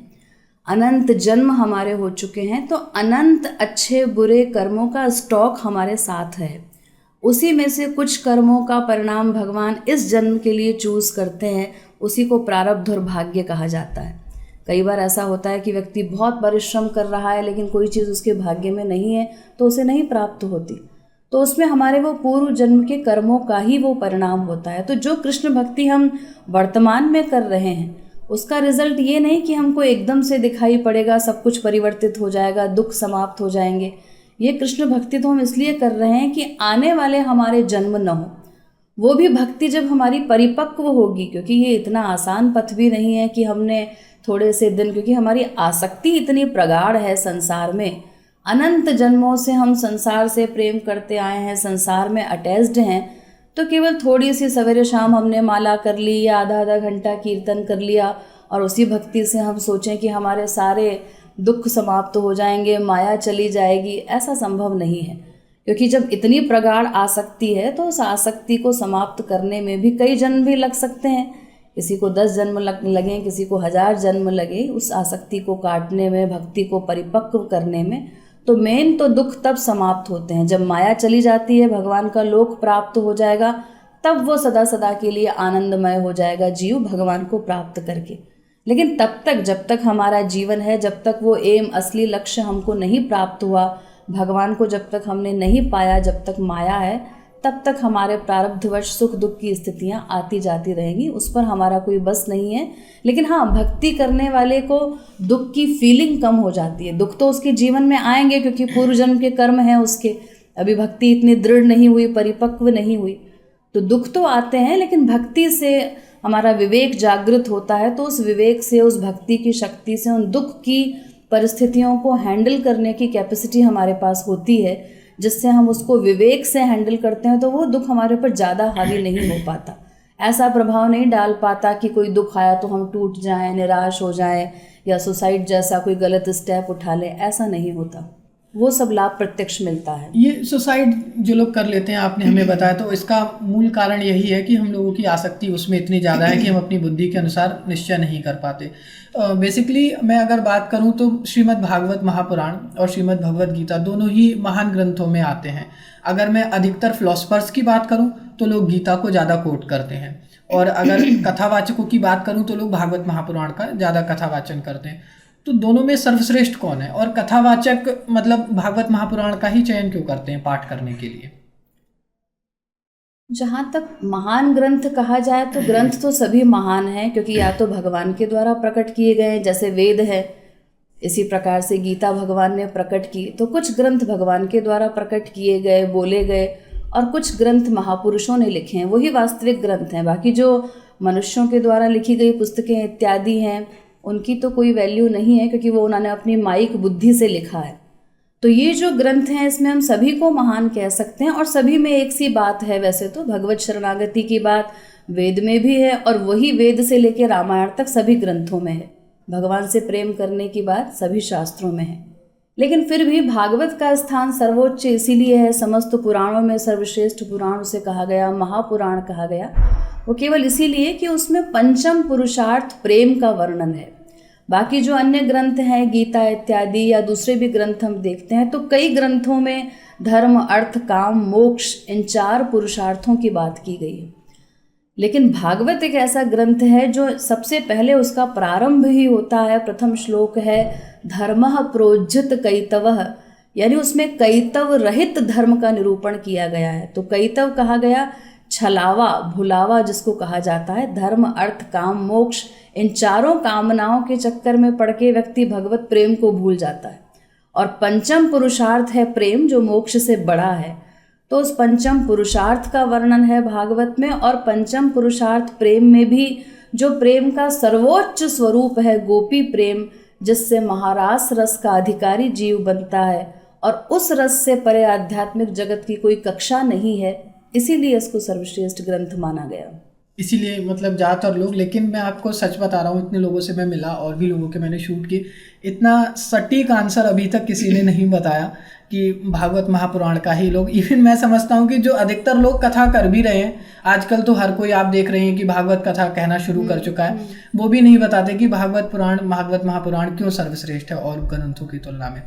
अनंत जन्म हमारे हो चुके हैं, तो अनंत अच्छे बुरे कर्मों का स्टॉक हमारे साथ है। उसी में से कुछ कर्मों का परिणाम भगवान इस जन्म के लिए चूज़ करते हैं, उसी को प्रारब्ध और भाग्य कहा जाता है। कई बार ऐसा होता है कि व्यक्ति बहुत परिश्रम कर रहा है लेकिन कोई चीज़ उसके भाग्य में नहीं है तो उसे नहीं प्राप्त होती, तो उसमें हमारे वो पूर्व जन्म के कर्मों का ही वो परिणाम होता है। तो जो कृष्ण भक्ति हम वर्तमान में कर रहे हैं उसका रिजल्ट ये नहीं कि हमको एकदम से दिखाई पड़ेगा, सब कुछ परिवर्तित हो जाएगा, दुख समाप्त हो जाएंगे। ये कृष्ण भक्ति तो हम इसलिए कर रहे हैं कि आने वाले हमारे जन्म न हो। वो भी भक्ति जब हमारी परिपक्व होगी, क्योंकि ये इतना आसान पथ भी नहीं है कि हमने थोड़े से दिन, क्योंकि हमारी आसक्ति इतनी प्रगाढ़ है संसार में, अनंत जन्मों से हम संसार से प्रेम करते आए हैं, संसार में अटैच्ड हैं, तो केवल थोड़ी सी सवेरे शाम हमने माला कर ली या आधा आधा घंटा कीर्तन कर लिया और उसी भक्ति से हम सोचें कि हमारे सारे दुख समाप्त हो जाएंगे, माया चली जाएगी, ऐसा संभव नहीं है। क्योंकि जब इतनी प्रगाढ़ आसक्ति है तो उस आसक्ति को समाप्त करने में भी कई जन्म भी लग सकते हैं। किसी को 10 जन्म लगें, किसी को 1000 जन्म लगे उस आसक्ति को काटने में, भक्ति को परिपक्व करने में। तो मेन तो दुख तब समाप्त होते हैं जब माया चली जाती है, भगवान का लोक प्राप्त हो जाएगा, तब वो सदा सदा के लिए आनंदमय हो जाएगा जीव भगवान को प्राप्त करके। लेकिन तब तक, जब तक हमारा जीवन है, जब तक वो एम असली लक्ष्य हमको नहीं प्राप्त हुआ, भगवान को जब तक हमने नहीं पाया, जब तक माया है, तब तक हमारे प्रारब्धवश सुख दुख की स्थितियां आती जाती रहेंगी, उस पर हमारा कोई बस नहीं है। लेकिन हाँ, भक्ति करने वाले को दुख की फीलिंग कम हो जाती है। दुख तो उसके जीवन में आएंगे क्योंकि पूर्व जन्म के कर्म हैं उसके, अभी भक्ति इतनी दृढ़ नहीं हुई, परिपक्व नहीं हुई, तो दुख तो आते हैं। लेकिन भक्ति से हमारा विवेक जागृत होता है, तो उस विवेक से, उस भक्ति की शक्ति से उन दुख की परिस्थितियों को हैंडल करने की कैपेसिटी हमारे पास होती है, जिससे हम उसको विवेक से हैंडल करते हैं, तो वो दुख हमारे ऊपर ज़्यादा हावी नहीं हो पाता, ऐसा प्रभाव नहीं डाल पाता कि कोई दुख आया तो हम टूट जाएं, निराश हो जाएं या सुसाइड जैसा कोई गलत स्टेप उठा लें, ऐसा नहीं होता। वो सब लाभ प्रत्यक्ष मिलता है। ये सुसाइड जो लोग कर लेते हैं, आपने हमें बताया, तो इसका मूल कारण यही है कि हम लोगों की आसक्ति उसमें इतनी ज़्यादा है कि हम अपनी बुद्धि के अनुसार निश्चय नहीं कर पाते। बेसिकली मैं अगर बात करूं तो श्रीमद् भागवत महापुराण और श्रीमद् भगवद गीता दोनों ही महान ग्रंथों में आते हैं। अगर मैं अधिकतर फिलोसफर्स की बात करूं तो लोग गीता को ज़्यादा कोट करते हैं, और अगर कथावाचकों की बात करूं तो लोग भागवत महापुराण का ज़्यादा कथावाचन करते हैं। तो दोनों में सर्वश्रेष्ठ कौन है? और कथावाचक मतलब भागवत महापुराण का ही चयन क्यों करते हैं पाठ करने के लिए? जहाँ तक महान ग्रंथ कहा जाए तो ग्रंथ तो सभी महान हैं, क्योंकि या तो भगवान के द्वारा प्रकट किए गए, जैसे वेद है, इसी प्रकार से गीता भगवान ने प्रकट की, तो कुछ ग्रंथ भगवान के द्वारा प्रकट किए गए, बोले गए, और कुछ ग्रंथ महापुरुषों ने लिखे हैं, वही वास्तविक ग्रंथ हैं। बाकी जो मनुष्यों के द्वारा लिखी गई पुस्तकें इत्यादि हैं, उनकी तो कोई वैल्यू नहीं है, क्योंकि वो उन्होंने अपनी माइक बुद्धि से लिखा है। तो ये जो ग्रंथ हैं इसमें हम सभी को महान कह सकते हैं, और सभी में एक सी बात है। वैसे तो भगवत शरणागति की बात वेद में भी है, और वही वेद से लेकर रामायण तक सभी ग्रंथों में है। भगवान से प्रेम करने की बात सभी शास्त्रों में है। लेकिन फिर भी भागवत का स्थान सर्वोच्च इसीलिए है, समस्त पुराणों में सर्वश्रेष्ठ पुराण उसे कहा गया, महापुराण कहा गया, वो केवल इसीलिए कि उसमें पंचम पुरुषार्थ प्रेम का वर्णन है। बाकी जो अन्य ग्रंथ हैं, गीता इत्यादि या दूसरे भी ग्रंथ हम देखते हैं, तो कई ग्रंथों में धर्म, अर्थ, काम, मोक्ष, इन 4 पुरुषार्थों की बात की गई है। लेकिन भागवत एक ऐसा ग्रंथ है जो सबसे पहले उसका प्रारंभ ही होता है, प्रथम श्लोक है धर्मः प्रोज्झित कैतवः, यानी उसमें कैतव रहित धर्म का निरूपण किया गया है। तो कैतव कहा गया छलावा, भुलावा जिसको कहा जाता है। धर्म, अर्थ, काम, मोक्ष, इन 4 कामनाओं के चक्कर में पड़ के व्यक्ति भगवत प्रेम को भूल जाता है। और पंचम पुरुषार्थ है प्रेम, जो मोक्ष से बड़ा है। तो उस पंचम पुरुषार्थ का वर्णन है भागवत में, और पंचम पुरुषार्थ प्रेम में भी जो प्रेम का सर्वोच्च स्वरूप है गोपी प्रेम, जिससे महारास रस का अधिकारी जीव बनता है, और उस रस से परे आध्यात्मिक जगत की कोई कक्षा नहीं है, इसीलिए इसको सर्वश्रेष्ठ ग्रंथ माना गया। इसीलिए मतलब ज़्यादातर लोग, लेकिन मैं आपको सच बता रहा हूँ, इतने लोगों से मैं मिला और भी लोगों के मैंने शूट किए, इतना सटीक आंसर अभी तक किसी ने नहीं बताया कि भागवत महापुराण का ही लोग। इवन मैं समझता हूँ कि जो अधिकतर लोग कथा कर भी रहे हैं आजकल, तो हर कोई आप देख रहे हैं कि भागवत कथा कहना शुरू कर चुका है, वो भी नहीं बताते कि भागवत महापुराण क्यों सर्वश्रेष्ठ है और ग्रंथों की तुलना में।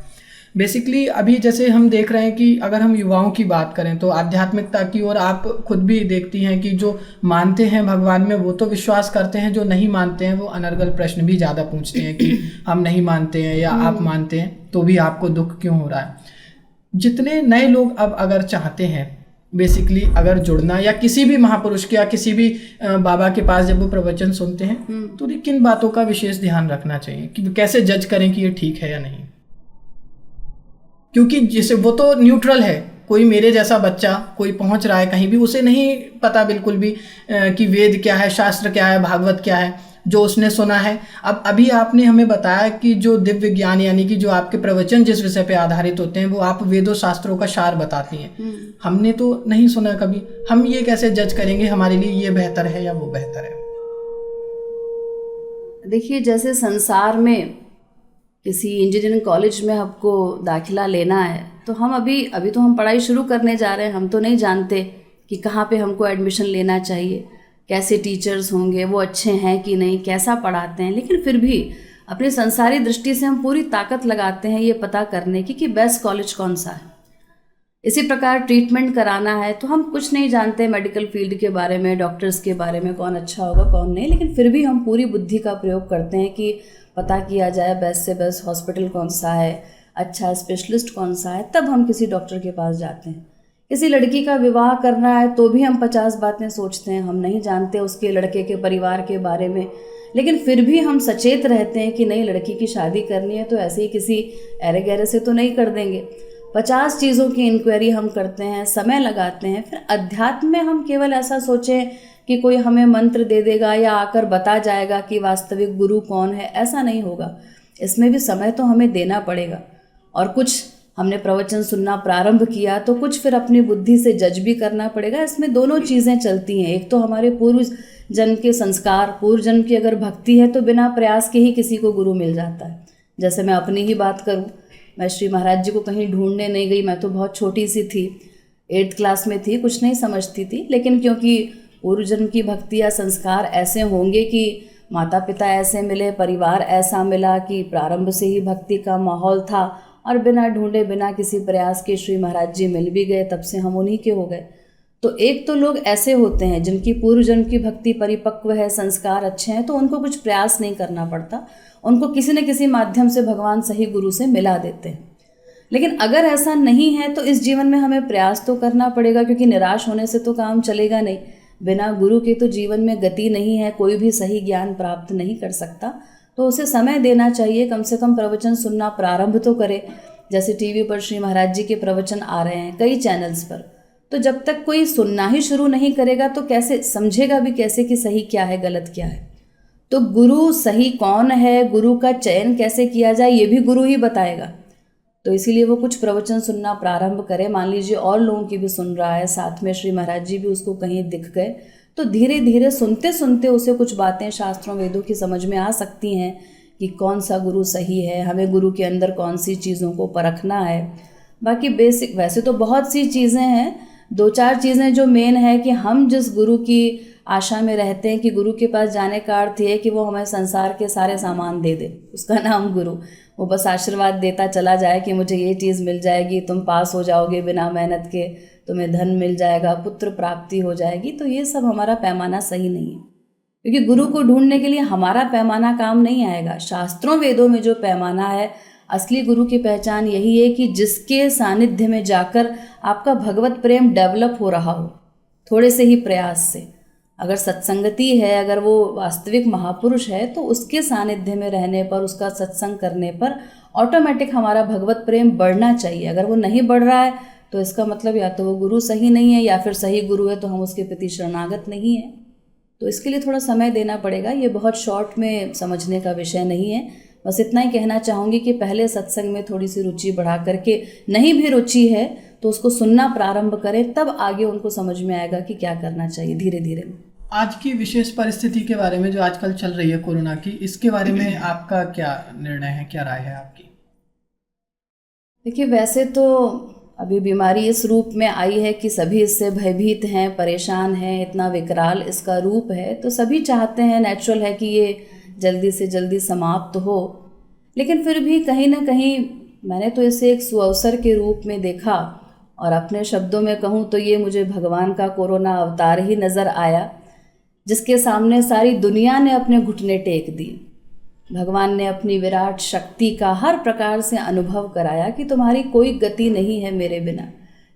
बेसिकली अभी जैसे हम देख रहे हैं कि अगर हम युवाओं की बात करें तो आध्यात्मिकता की ओर आप खुद भी देखती हैं कि जो मानते हैं भगवान में वो तो विश्वास करते हैं, जो नहीं मानते हैं वो अनर्गल प्रश्न भी ज़्यादा पूछते हैं कि हम नहीं मानते हैं या आप मानते हैं तो भी आपको दुख क्यों हो रहा है। जितने नए लोग अब अगर चाहते हैं बेसिकली अगर जुड़ना या किसी भी महापुरुष के या किसी भी बाबा के पास जब वो प्रवचन सुनते हैं तो किन बातों का विशेष ध्यान रखना चाहिए कि कैसे जज करें कि ये ठीक है या नहीं? क्योंकि जैसे वो तो न्यूट्रल है, कोई मेरे जैसा बच्चा कोई पहुंच रहा है कहीं भी, उसे नहीं पता बिल्कुल भी कि वेद क्या है, शास्त्र क्या है, भागवत क्या है, जो उसने सुना है। अब अभी आपने हमें बताया कि जो दिव्य ज्ञान यानी कि जो आपके प्रवचन जिस विषय पे आधारित होते हैं वो आप वेदों शास्त्रों का सार बताती हैं। हमने तो नहीं सुना कभी, हम ये कैसे जज करेंगे हमारे लिए ये बेहतर है या वो बेहतर है? देखिए, जैसे संसार में किसी इंजीनियरिंग कॉलेज में आपको दाखिला लेना है तो हम अभी तो हम पढ़ाई शुरू करने जा रहे हैं, हम तो नहीं जानते कि कहाँ पे हमको एडमिशन लेना चाहिए, कैसे टीचर्स होंगे, वो अच्छे हैं कि नहीं, कैसा पढ़ाते हैं। लेकिन फिर भी अपनी संसारी दृष्टि से हम पूरी ताकत लगाते हैं ये पता करने की कि बेस्ट कॉलेज कौन सा है। इसी प्रकार ट्रीटमेंट कराना है तो हम कुछ नहीं जानते मेडिकल फील्ड के बारे में, डॉक्टर्स के बारे में, कौन अच्छा होगा कौन नहीं, लेकिन फिर भी हम पूरी बुद्धि का प्रयोग करते हैं कि पता किया जाए बेस्ट से बेस्ट हॉस्पिटल कौन सा है, अच्छा स्पेशलिस्ट कौन सा है, तब हम किसी डॉक्टर के पास जाते हैं। किसी लड़की का विवाह करना है तो भी हम 50 बातें सोचते हैं, हम नहीं जानते उसके लड़के के परिवार के बारे में, लेकिन फिर भी हम सचेत रहते हैं कि नई लड़की की शादी करनी है तो ऐसे ही किसी ऐरे गहरे से तो नहीं कर देंगे। 50 चीज़ों की इंक्वायरी हम करते हैं, समय लगाते हैं। फिर अध्यात्म में हम केवल ऐसा सोचें कि कोई हमें मंत्र दे देगा या आकर बता जाएगा कि वास्तविक गुरु कौन है, ऐसा नहीं होगा। इसमें भी समय तो हमें देना पड़ेगा। और कुछ हमने प्रवचन सुनना प्रारंभ किया तो कुछ फिर अपनी बुद्धि से जज भी करना पड़ेगा। इसमें दोनों चीज़ें चलती हैं, एक तो हमारे पूर्व जन्म के संस्कार, पूर्व जन्म की अगर भक्ति है तो बिना प्रयास के ही किसी को गुरु मिल जाता है। जैसे मैं अपनी ही बात करूं, मैं श्री महाराज जी को कहीं ढूंढने नहीं गई, मैं तो बहुत छोटी सी थी, 8th क्लास में थी, कुछ नहीं समझती थी, लेकिन क्योंकि पूर्व जन्म की भक्ति या संस्कार ऐसे होंगे कि माता पिता ऐसे मिले, परिवार ऐसा मिला कि प्रारंभ से ही भक्ति का माहौल था और बिना ढूंढे बिना किसी प्रयास के श्री महाराज जी मिल भी गए, तब से हम उन्हीं के हो गए। तो एक तो लोग ऐसे होते हैं जिनकी पूर्व जन्म की भक्ति परिपक्व है, संस्कार अच्छे हैं, तो उनको कुछ प्रयास नहीं करना पड़ता, उनको किसी न किसी माध्यम से भगवान सही गुरु से मिला देते हैं। लेकिन अगर ऐसा नहीं है तो इस जीवन में हमें प्रयास तो करना पड़ेगा, क्योंकि निराश होने से तो काम चलेगा नहीं। बिना गुरु के तो जीवन में गति नहीं है, कोई भी सही ज्ञान प्राप्त नहीं कर सकता। तो उसे समय देना चाहिए, कम से कम प्रवचन सुनना प्रारंभ तो करे। जैसे टीवी पर श्री महाराज जी के प्रवचन आ रहे हैं कई चैनल्स पर, तो जब तक कोई सुनना ही शुरू नहीं करेगा तो कैसे समझेगा भी कैसे कि सही क्या है गलत क्या है। तो गुरु सही कौन है, गुरु का चयन कैसे किया जाए, ये भी गुरु ही बताएगा। तो इसीलिए वो कुछ प्रवचन सुनना प्रारंभ करे। मान लीजिए और लोगों की भी सुन रहा है, साथ में श्री महाराज जी भी उसको कहीं दिख गए, तो धीरे धीरे सुनते सुनते उसे कुछ बातें शास्त्रों वेदों की समझ में आ सकती हैं कि कौन सा गुरु सही है, हमें गुरु के अंदर कौन सी चीज़ों को परखना है। बाकी बेसिक वैसे तो बहुत सी चीज़ें हैं, 2-4 चीज़ें जो मेन है कि हम जिस गुरु की आशा में रहते हैं कि गुरु के पास जाने का अर्थ ये है कि वो हमें संसार के सारे सामान दे दे, उसका नाम गुरु। वो बस आशीर्वाद देता चला जाए कि मुझे ये चीज़ मिल जाएगी, तुम पास हो जाओगे बिना मेहनत के, तुम्हें धन मिल जाएगा, पुत्र प्राप्ति हो जाएगी। तो ये सब हमारा पैमाना सही नहीं है, क्योंकि गुरु को ढूंढने के लिए हमारा पैमाना काम नहीं आएगा। शास्त्रों वेदों में जो पैमाना है, असली गुरु की पहचान यही है कि जिसके सानिध्य में जाकर आपका भगवत प्रेम डेवलप हो रहा हो, थोड़े से ही प्रयास से। अगर सत्संगति है, अगर वो वास्तविक महापुरुष है, तो उसके सानिध्य में रहने पर, उसका सत्संग करने पर ऑटोमेटिक हमारा भगवत प्रेम बढ़ना चाहिए। अगर वो नहीं बढ़ रहा है तो इसका मतलब या तो वो गुरु सही नहीं है, या फिर सही गुरु है तो हम उसके प्रति शरणागत नहीं है। तो इसके लिए थोड़ा समय देना पड़ेगा। ये बहुत शॉर्ट में समझने का विषय नहीं है। बस इतना ही कहना चाहूँगी कि पहले सत्संग में थोड़ी सी रुचि बढ़ा करके, नहीं भी रुचि है तो उसको सुनना प्रारंभ करें, तब आगे उनको समझ में आएगा कि क्या करना चाहिए धीरे धीरे। आज की विशेष परिस्थिति के बारे में जो आजकल चल रही है कोरोना की, इसके बारे में आपका क्या निर्णय है, क्या राय है आपकी? देखिए, वैसे तो अभी बीमारी इस रूप में आई है कि सभी इससे भयभीत हैं, परेशान हैं, इतना विकराल इसका रूप है, तो सभी चाहते हैं, नेचुरल है कि ये जल्दी से जल्दी समाप्त हो। लेकिन फिर भी कहीं ना कहीं मैंने तो इसे एक सुअवसर के रूप में देखा, और अपने शब्दों में कहूँ तो ये मुझे भगवान का कोरोना अवतार ही नज़र आया, जिसके सामने सारी दुनिया ने अपने घुटने टेक दिए। भगवान ने अपनी विराट शक्ति का हर प्रकार से अनुभव कराया कि तुम्हारी कोई गति नहीं है मेरे बिना,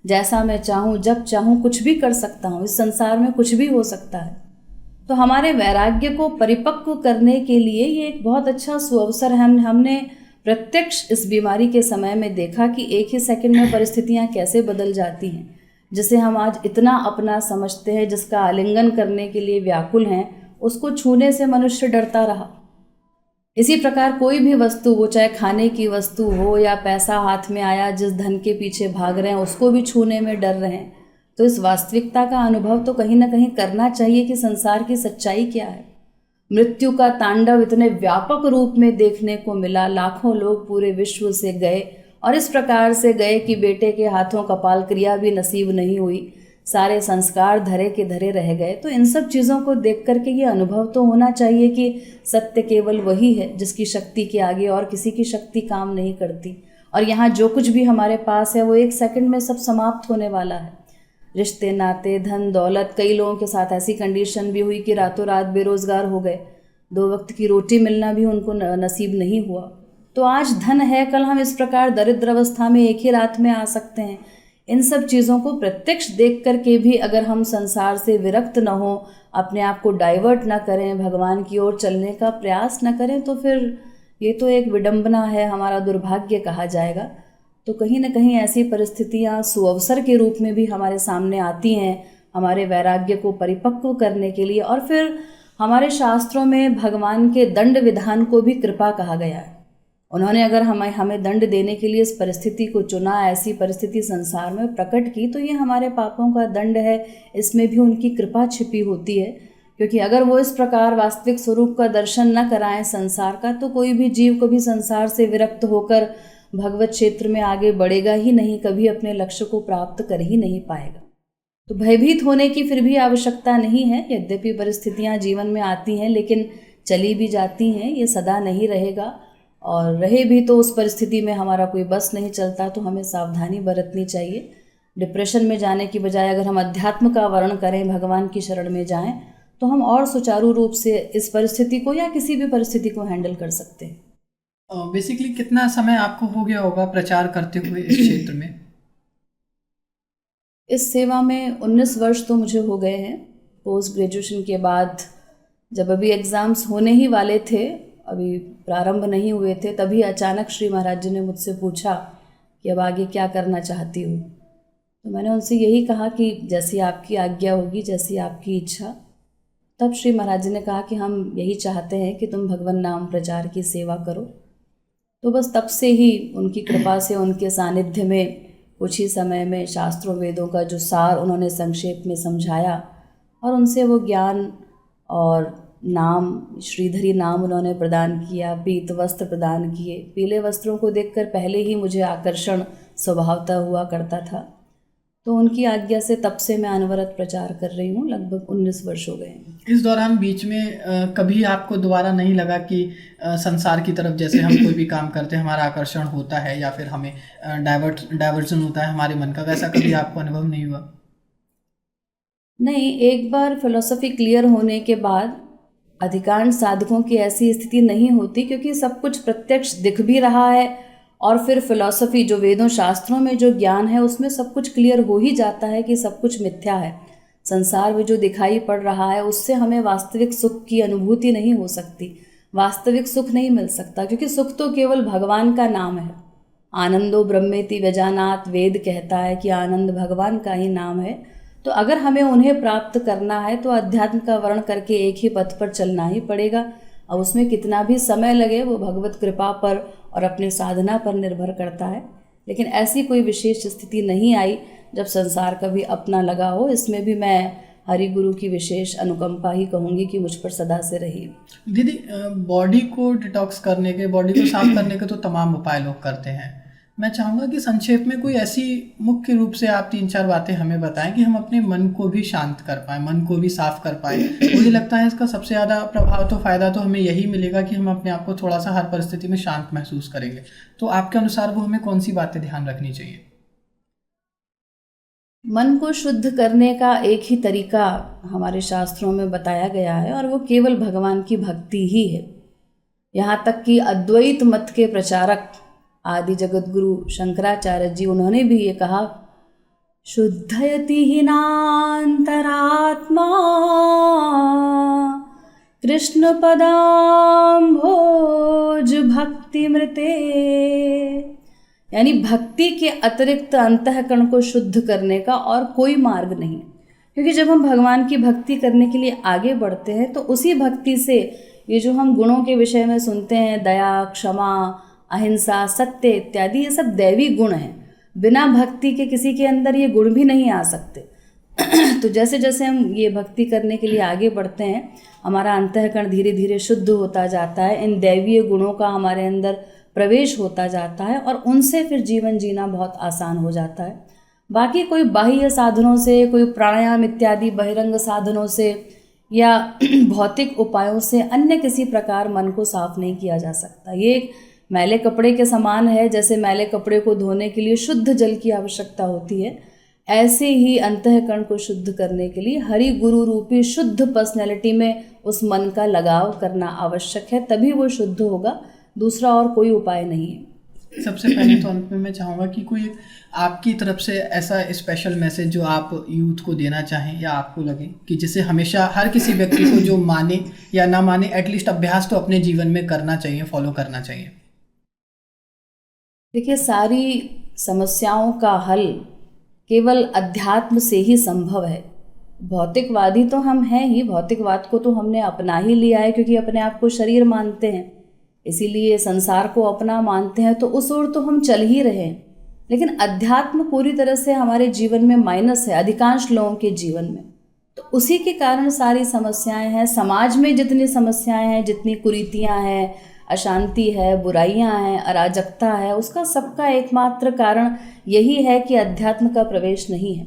जैसा मैं चाहूँ जब चाहूँ कुछ भी कर सकता हूँ, इस संसार में कुछ भी हो सकता है। तो हमारे वैराग्य को परिपक्व करने के लिए ये एक बहुत अच्छा सुअवसर है। हमने प्रत्यक्ष इस बीमारी के समय में देखा कि एक ही सेकंड में परिस्थितियाँ कैसे बदल जाती हैं। जिसे हम आज इतना अपना समझते हैं, जिसका आलिंगन करने के लिए व्याकुल हैं, उसको छूने से मनुष्य डरता रहा। इसी प्रकार कोई भी वस्तु, वो चाहे खाने की वस्तु हो या पैसा हाथ में आया, जिस धन के पीछे भाग रहे हैं उसको भी छूने में डर रहे हैं। तो इस वास्तविकता का अनुभव तो कहीं ना कहीं करना चाहिए कि संसार की सच्चाई क्या है। मृत्यु का तांडव इतने व्यापक रूप में देखने को मिला, लाखों लोग पूरे विश्व से गए, और इस प्रकार से गए कि बेटे के हाथों कपाल क्रिया भी नसीब नहीं हुई, सारे संस्कार धरे के धरे रह गए। तो इन सब चीज़ों को देख करके ये अनुभव तो होना चाहिए कि सत्य केवल वही है जिसकी शक्ति के आगे और किसी की शक्ति काम नहीं करती। और यहाँ जो कुछ भी हमारे पास है वो एक सेकंड में सब समाप्त होने वाला है। रिश्ते, नाते, धन, दौलत, कई लोगों के साथ ऐसी कंडीशन भी हुई कि रातों रात बेरोजगार हो गए, 2 वक्त की रोटी मिलना भी उनको नसीब नहीं हुआ। तो आज धन है, कल हम इस प्रकार दरिद्र अवस्था में एक ही रात में आ सकते हैं। इन सब चीज़ों को प्रत्यक्ष देख करके भी अगर हम संसार से विरक्त न हो, अपने आप को डाइवर्ट न करें, भगवान की ओर चलने का प्रयास न करें, तो फिर ये तो एक विडंबना है, हमारा दुर्भाग्य कहा जाएगा। तो कहीं न कहीं ऐसी परिस्थितियाँ सुअवसर के रूप में भी हमारे सामने आती हैं, हमारे वैराग्य को परिपक्व करने के लिए। और फिर हमारे शास्त्रों में भगवान के दंड विधान को भी कृपा कहा गया है। उन्होंने अगर हमें दंड देने के लिए इस परिस्थिति को चुना, ऐसी परिस्थिति संसार में प्रकट की, तो ये हमारे पापों का दंड है, इसमें भी उनकी कृपा छिपी होती है। क्योंकि अगर वो इस प्रकार वास्तविक स्वरूप का दर्शन न कराएं संसार का, तो कोई भी जीव कभी संसार से विरक्त होकर भगवत क्षेत्र में आगे बढ़ेगा ही नहीं, कभी अपने लक्ष्य को प्राप्त कर ही नहीं पाएगा। तो भयभीत होने की फिर भी आवश्यकता नहीं है। यद्यपि परिस्थितियाँ जीवन में आती हैं, लेकिन चली भी जाती हैं, ये सदा नहीं रहेगा। और रहे भी तो उस परिस्थिति में हमारा कोई बस नहीं चलता, तो हमें सावधानी बरतनी चाहिए। डिप्रेशन में जाने की बजाय अगर हम अध्यात्म का वर्ण करें, भगवान की शरण में जाएं, तो हम और सुचारू रूप से इस परिस्थिति को या किसी भी परिस्थिति को हैंडल कर सकते हैं। बेसिकली कितना समय आपको हो गया होगा प्रचार करते हुए इस क्षेत्र में? इस सेवा में 19 वर्ष तो मुझे हो गए हैं। पोस्ट ग्रेजुएशन के बाद जब अभी एग्ज़ाम्स होने ही वाले थे, अभी प्रारंभ नहीं हुए थे, तभी अचानक श्री महाराज जी ने मुझसे पूछा कि अब आगे क्या करना चाहती हो। तो मैंने उनसे यही कहा कि जैसी आपकी आज्ञा होगी, जैसी आपकी इच्छा। तब श्री महाराज जी ने कहा कि हम यही चाहते हैं कि तुम भगवान नाम प्रचार की सेवा करो। तो बस तब से ही उनकी कृपा से, उनके सानिध्य में कुछ ही समय में शास्त्रों वेदों का जो सार उन्होंने संक्षेप में समझाया, और उनसे वो ज्ञान और नाम, श्रीधरी नाम उन्होंने प्रदान किया, पीत वस्त्र प्रदान किए। पीले वस्त्रों को देखकर पहले ही मुझे आकर्षण स्वभावतः हुआ करता था। तो उनकी आज्ञा से तब से मैं अनवरत प्रचार कर रही हूँ, लगभग 19 वर्ष हो गए हैं। इस दौरान बीच में कभी आपको दोबारा नहीं लगा कि संसार की तरफ, जैसे हम कोई भी काम करते हैं हमारा आकर्षण होता है या फिर हमें डाइवर्जन होता है हमारे मन का, वैसा कभी आपको अनुभव नहीं हुआ? नहीं, एक बार फिलॉसफी क्लियर होने के बाद अधिकांश साधकों की ऐसी स्थिति नहीं होती, क्योंकि सब कुछ प्रत्यक्ष दिख भी रहा है, और फिर फिलॉसफी जो वेदों शास्त्रों में जो ज्ञान है उसमें सब कुछ क्लियर हो ही जाता है कि सब कुछ मिथ्या है। संसार में जो दिखाई पड़ रहा है उससे हमें वास्तविक सुख की अनुभूति नहीं हो सकती, वास्तविक सुख नहीं मिल सकता, क्योंकि सुख तो केवल भगवान का नाम है। आनंदो ब्रह्मेति व्यजानात, वेद कहता है कि आनंद भगवान का ही नाम है। तो अगर हमें उन्हें प्राप्त करना है तो अध्यात्म का वर्ण करके एक ही पथ पर चलना ही पड़ेगा। अब उसमें कितना भी समय लगे वो भगवत कृपा पर और अपने साधना पर निर्भर करता है। लेकिन ऐसी कोई विशेष स्थिति नहीं आई जब संसार कभी अपना लगा हो। इसमें भी मैं हरि गुरु की विशेष अनुकंपा ही कहूँगी कि मुझ पर सदा से रही। दीदी, बॉडी को डिटॉक्स करने के, बॉडी को साफ करने के तो तमाम उपाय लोग करते हैं। मैं चाहूँगा कि संक्षेप में कोई ऐसी मुख्य रूप से आप 3-4 बातें हमें बताएं कि हम अपने मन को भी शांत कर पाएँ, मन को भी साफ कर पाएँ। मुझे लगता है इसका सबसे ज़्यादा प्रभाव तो फ़ायदा तो हमें यही मिलेगा कि हम अपने आप को थोड़ा सा हर परिस्थिति में शांत महसूस करेंगे। तो आपके अनुसार वो हमें कौन सी बातें ध्यान रखनी चाहिए? मन को शुद्ध करने का एक ही तरीका हमारे शास्त्रों में बताया गया है और वो केवल भगवान की भक्ति ही है। यहाँ तक कि अद्वैत मत के प्रचारक आदि जगत गुरु शंकराचार्य जी, उन्होंने भी ये कहा, शुद्धयति हीनांतरात्मा कृष्ण पदाम्भोज भक्ति मृते। यानी भक्ति के अतिरिक्त अंतःकरण को शुद्ध करने का और कोई मार्ग नहीं। क्योंकि जब हम भगवान की भक्ति करने के लिए आगे बढ़ते हैं तो उसी भक्ति से ये जो हम गुणों के विषय में सुनते हैं, दया, क्षमा, अहिंसा, सत्य इत्यादि, ये सब दैवी गुण हैं। बिना भक्ति के किसी के अंदर ये गुण भी नहीं आ सकते। तो जैसे जैसे हम ये भक्ति करने के लिए आगे बढ़ते हैं, हमारा अंतःकरण धीरे धीरे शुद्ध होता जाता है, इन दैवीय गुणों का हमारे अंदर प्रवेश होता जाता है और उनसे फिर जीवन जीना बहुत आसान हो जाता है। बाकी कोई बाह्य साधनों से, कोई प्राणायाम इत्यादि बहिरंग साधनों से या भौतिक उपायों से अन्य किसी प्रकार मन को साफ नहीं किया जा सकता। ये एक मैले कपड़े के समान है। जैसे मैले कपड़े को धोने के लिए शुद्ध जल की आवश्यकता होती है, ऐसे ही अंतःकरण को शुद्ध करने के लिए हरि गुरु रूपी शुद्ध पर्सनैलिटी में उस मन का लगाव करना आवश्यक है, तभी वो शुद्ध होगा। दूसरा और कोई उपाय नहीं है। सबसे पहले तो अंत में मैं चाहूँगा कि कोई आपकी तरफ से ऐसा स्पेशल मैसेज जो आप यूथ को देना चाहें या आपको लगे कि जिसे हमेशा हर किसी व्यक्ति को, जो माने या ना माने, एटलीस्ट अभ्यास तो अपने जीवन में करना चाहिए, फॉलो करना चाहिए। देखिए, सारी समस्याओं का हल केवल अध्यात्म से ही संभव है। भौतिकवादी तो हम हैं ही, भौतिकवाद को तो हमने अपना ही लिया है क्योंकि अपने आप को शरीर मानते हैं, इसीलिए संसार को अपना मानते हैं, तो उस ओर तो हम चल ही रहे हैं। लेकिन अध्यात्म पूरी तरह से हमारे जीवन में माइनस है, अधिकांश लोगों के जीवन में। तो उसी के कारण सारी समस्याएं हैं। समाज में जितनी समस्याएं हैं, जितनी कुरीतियां हैं, अशांति है, बुराइयां हैं, अराजकता है, उसका सबका एकमात्र कारण यही है कि अध्यात्म का प्रवेश नहीं है।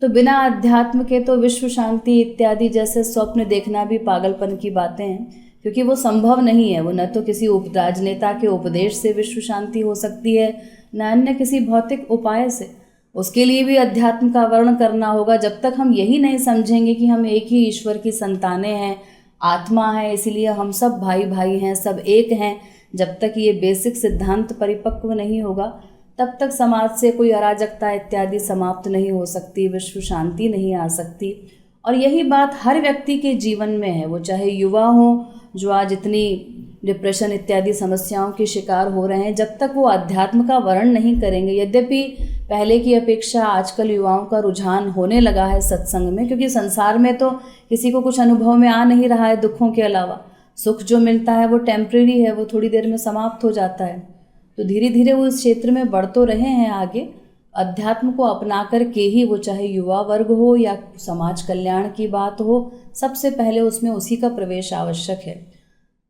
तो बिना अध्यात्म के तो विश्व शांति इत्यादि जैसे स्वप्न देखना भी पागलपन की बातें हैं, क्योंकि वो संभव नहीं है। वो न तो किसी राजनेता के उपदेश से विश्व शांति हो सकती है, न अन्य किसी भौतिक उपाय से। उसके लिए भी अध्यात्म का वर्ण करना होगा। जब तक हम यही नहीं समझेंगे कि हम एक ही ईश्वर की संतानें हैं, आत्मा है, इसीलिए हम सब भाई भाई हैं, सब एक हैं, जब तक ये बेसिक सिद्धांत परिपक्व नहीं होगा, तब तक समाज से कोई अराजकता इत्यादि समाप्त नहीं हो सकती, विश्व शांति नहीं आ सकती। और यही बात हर व्यक्ति के जीवन में है, वो चाहे युवा हो जो आज इतनी डिप्रेशन इत्यादि समस्याओं के शिकार हो रहे हैं, जब तक वो अध्यात्म का वर्ण नहीं करेंगे। यद्यपि पहले की अपेक्षा आजकल युवाओं का रुझान होने लगा है सत्संग में, क्योंकि संसार में तो किसी को कुछ अनुभव में आ नहीं रहा है दुखों के अलावा। सुख जो मिलता है वो टेम्परेरी है, वो थोड़ी देर में समाप्त हो जाता है। तो धीरे धीरे वो इस क्षेत्र में बढ़ तो रहे हैं आगे। अध्यात्म को अपना कर के ही, वो चाहे युवा वर्ग हो या समाज कल्याण की बात हो, सबसे पहले उसमें उसी का प्रवेश आवश्यक है।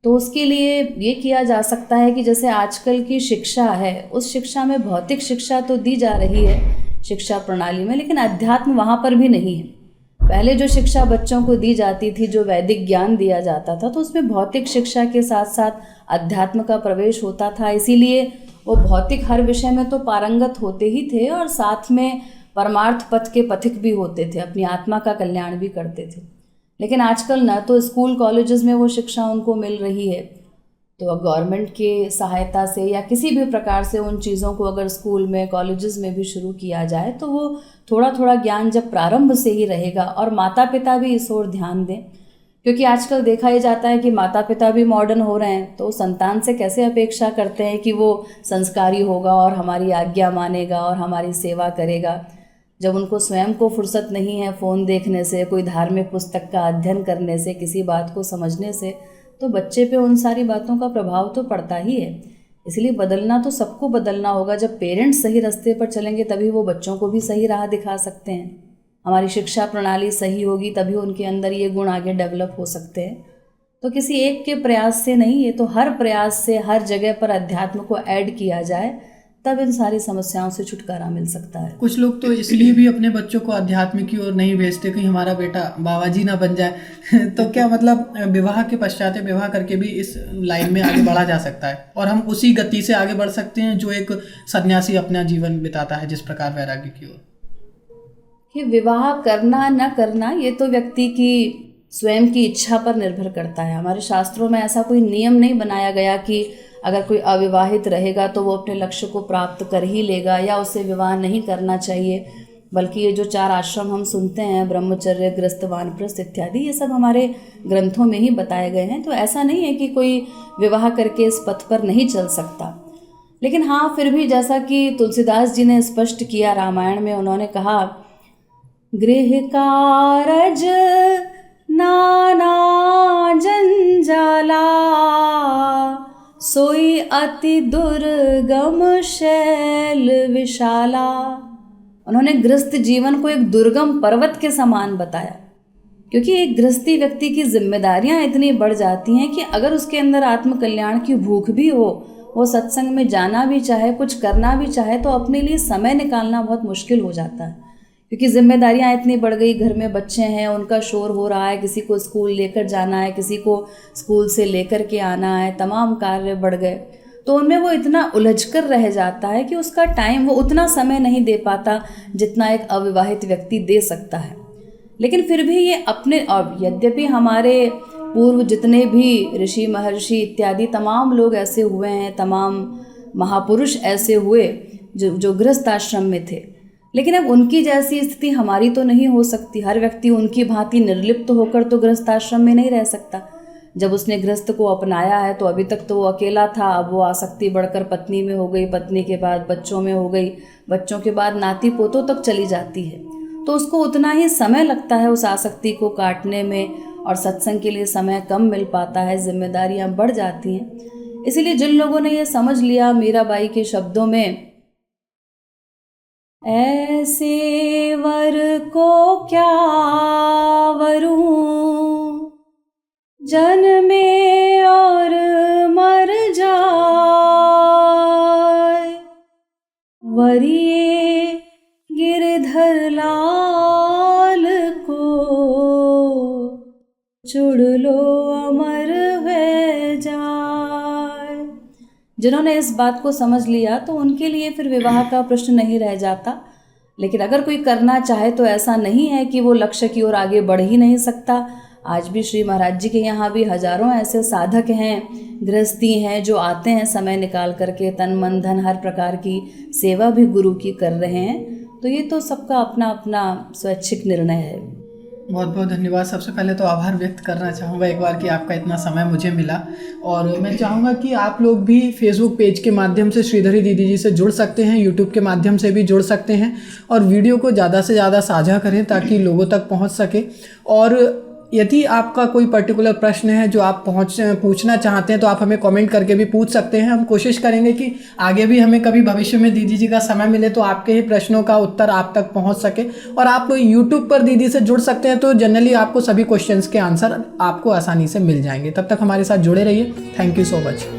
तो उसके लिए ये किया जा सकता है कि जैसे आजकल की शिक्षा है, उस शिक्षा में भौतिक शिक्षा तो दी जा रही है शिक्षा प्रणाली में, लेकिन अध्यात्म वहाँ पर भी नहीं है। पहले जो शिक्षा बच्चों को दी जाती थी, जो वैदिक ज्ञान दिया जाता था, तो उसमें भौतिक शिक्षा के साथ साथ अध्यात्म का प्रवेश होता था। इसीलिए वो भौतिक हर विषय में तो पारंगत होते ही थे और साथ में परमार्थ पथ के पथिक भी होते थे, अपनी आत्मा का कल्याण भी करते थे। लेकिन आजकल न तो स्कूल कॉलेजेस में वो शिक्षा उनको मिल रही है, तो गवर्नमेंट के सहायता से या किसी भी प्रकार से उन चीज़ों को अगर स्कूल में कॉलेजेस में भी शुरू किया जाए तो वो थोड़ा थोड़ा ज्ञान जब प्रारंभ से ही रहेगा। और माता पिता भी इस ओर ध्यान दें, क्योंकि आजकल देखा ही जाता है कि माता पिता भी मॉडर्न हो रहे हैं, तो संतान से कैसे अपेक्षा करते हैं कि वो संस्कारी होगा और हमारी आज्ञा मानेगा और हमारी सेवा करेगा, जब उनको स्वयं को फुर्सत नहीं है फ़ोन देखने से, कोई धार्मिक पुस्तक का अध्ययन करने से, किसी बात को समझने से। तो बच्चे पे उन सारी बातों का प्रभाव तो पड़ता ही है। इसलिए बदलना तो सबको बदलना होगा। जब पेरेंट्स सही रास्ते पर चलेंगे तभी वो बच्चों को भी सही राह दिखा सकते हैं। हमारी शिक्षा प्रणाली सही होगी तभी उनके अंदर ये गुण आगे डेवलप हो सकते हैं। तो किसी एक के प्रयास से नहीं, ये तो हर प्रयास से हर जगह पर अध्यात्म को ऐड किया जाए तब इन सारी समस्याओं से छुटकारा मिल सकता है। कुछ लोग तो इसलिए भी अपने बच्चों को अध्यात्म की ओर नहीं भेजते कि हमारा बेटा बाबा जी ना बन जाए तो क्या मतलब विवाह के पश्चात विवाह करके भी इस लाइन में आगे बढ़ा जा सकता है और हम उसी गति से आगे बढ़ सकते हैं जो एक सन्यासी अपना जीवन बिताता है जिस प्रकार वैराग्य की ओर? कि विवाह करना न करना ये तो व्यक्ति की स्वयं की इच्छा पर निर्भर करता है। हमारे शास्त्रों में ऐसा कोई नियम नहीं बनाया गया कि अगर कोई अविवाहित रहेगा तो वो अपने लक्ष्य को प्राप्त कर ही लेगा या उसे विवाह नहीं करना चाहिए। बल्कि ये जो 4 आश्रम हम सुनते हैं, ब्रह्मचर्य, गृहस्थ, वानप्रस्थ इत्यादि, ये सब हमारे ग्रंथों में ही बताए गए हैं। तो ऐसा नहीं है कि कोई विवाह करके इस पथ पर नहीं चल सकता। लेकिन हाँ, फिर भी जैसा कि तुलसीदास जी ने स्पष्ट किया रामायण में, उन्होंने कहा गृह कारज नाना जंजाला सोई अति दुर्गम शैल विशाला। उन्होंने गृहस्थ जीवन को एक दुर्गम पर्वत के समान बताया, क्योंकि एक गृहस्थी व्यक्ति की जिम्मेदारियां इतनी बढ़ जाती हैं कि अगर उसके अंदर आत्मकल्याण की भूख भी हो, वो सत्संग में जाना भी चाहे, कुछ करना भी चाहे, तो अपने लिए समय निकालना बहुत मुश्किल हो जाता है। क्योंकि जिम्मेदारियां इतनी बढ़ गई, घर में बच्चे हैं, उनका शोर हो रहा है, किसी को स्कूल लेकर जाना है, किसी को स्कूल से लेकर के आना है, तमाम कार्य बढ़ गए, तो उनमें वो इतना उलझ कर रह जाता है कि उसका टाइम, वो उतना समय नहीं दे पाता जितना एक अविवाहित व्यक्ति दे सकता है। लेकिन फिर भी ये अपने, और यद्यपि हमारे पूर्व जितने भी ऋषि महर्षि इत्यादि तमाम लोग ऐसे हुए हैं, तमाम महापुरुष ऐसे हुए जो गृहस्थ आश्रम में थे, लेकिन अब उनकी जैसी स्थिति हमारी तो नहीं हो सकती। हर व्यक्ति उनकी भांति निर्लिप्त होकर तो गृहस्थ आश्रम में नहीं रह सकता। जब उसने गृहस्थ को अपनाया है तो अभी तक तो वो अकेला था, अब वो आसक्ति बढ़कर पत्नी में हो गई, पत्नी के बाद बच्चों में हो गई, बच्चों के बाद नाती पोतों तक चली जाती है, तो उसको उतना ही समय लगता है उस आसक्ति को काटने में, और सत्संग के लिए समय कम मिल पाता है, जिम्मेदारियां बढ़ जाती हैं। इसीलिए जिन लोगों ने ये समझ लिया, मीराबाई के शब्दों में, ऐसे वर को क्या वरूं जन्मे और मर जाए, वरिये गिरधर लाल को चुड़ लो अमर है जाए। जिन्होंने इस बात को समझ लिया तो उनके लिए फिर विवाह का प्रश्न नहीं रह जाता। लेकिन अगर कोई करना चाहे तो ऐसा नहीं है कि वो लक्ष्य की ओर आगे बढ़ ही नहीं सकता। आज भी श्री महाराज जी के यहाँ भी हजारों ऐसे साधक हैं, गृहस्थी हैं, जो आते हैं समय निकाल करके, तन मन धन हर प्रकार की सेवा भी गुरु की कर रहे हैं। तो ये तो सबका अपना अपना स्वैच्छिक निर्णय है। बहुत बहुत धन्यवाद। सबसे पहले तो आभार व्यक्त करना चाहूँगा एक बार कि आपका इतना समय मुझे मिला, और मैं चाहूँगा कि आप लोग भी फेसबुक पेज के माध्यम से श्रीधरी दीदी जी से जुड़ सकते हैं, यूट्यूब के माध्यम से भी जुड़ सकते हैं, और वीडियो को ज़्यादा से ज़्यादा साझा करें ताकि लोगों तक पहुँच सके। और यदि आपका कोई पर्टिकुलर प्रश्न है जो आप पूछना चाहते हैं तो आप हमें कमेंट करके भी पूछ सकते हैं। हम कोशिश करेंगे कि आगे भी हमें कभी भविष्य में दीदी जी का समय मिले तो आपके ही प्रश्नों का उत्तर आप तक पहुंच सके। और आप यूट्यूब पर दीदी से जुड़ सकते हैं तो जनरली आपको सभी क्वेश्चंस के आंसर आपको आसानी से मिल जाएंगे। तब तक हमारे साथ जुड़े रहिए। Thank you so much.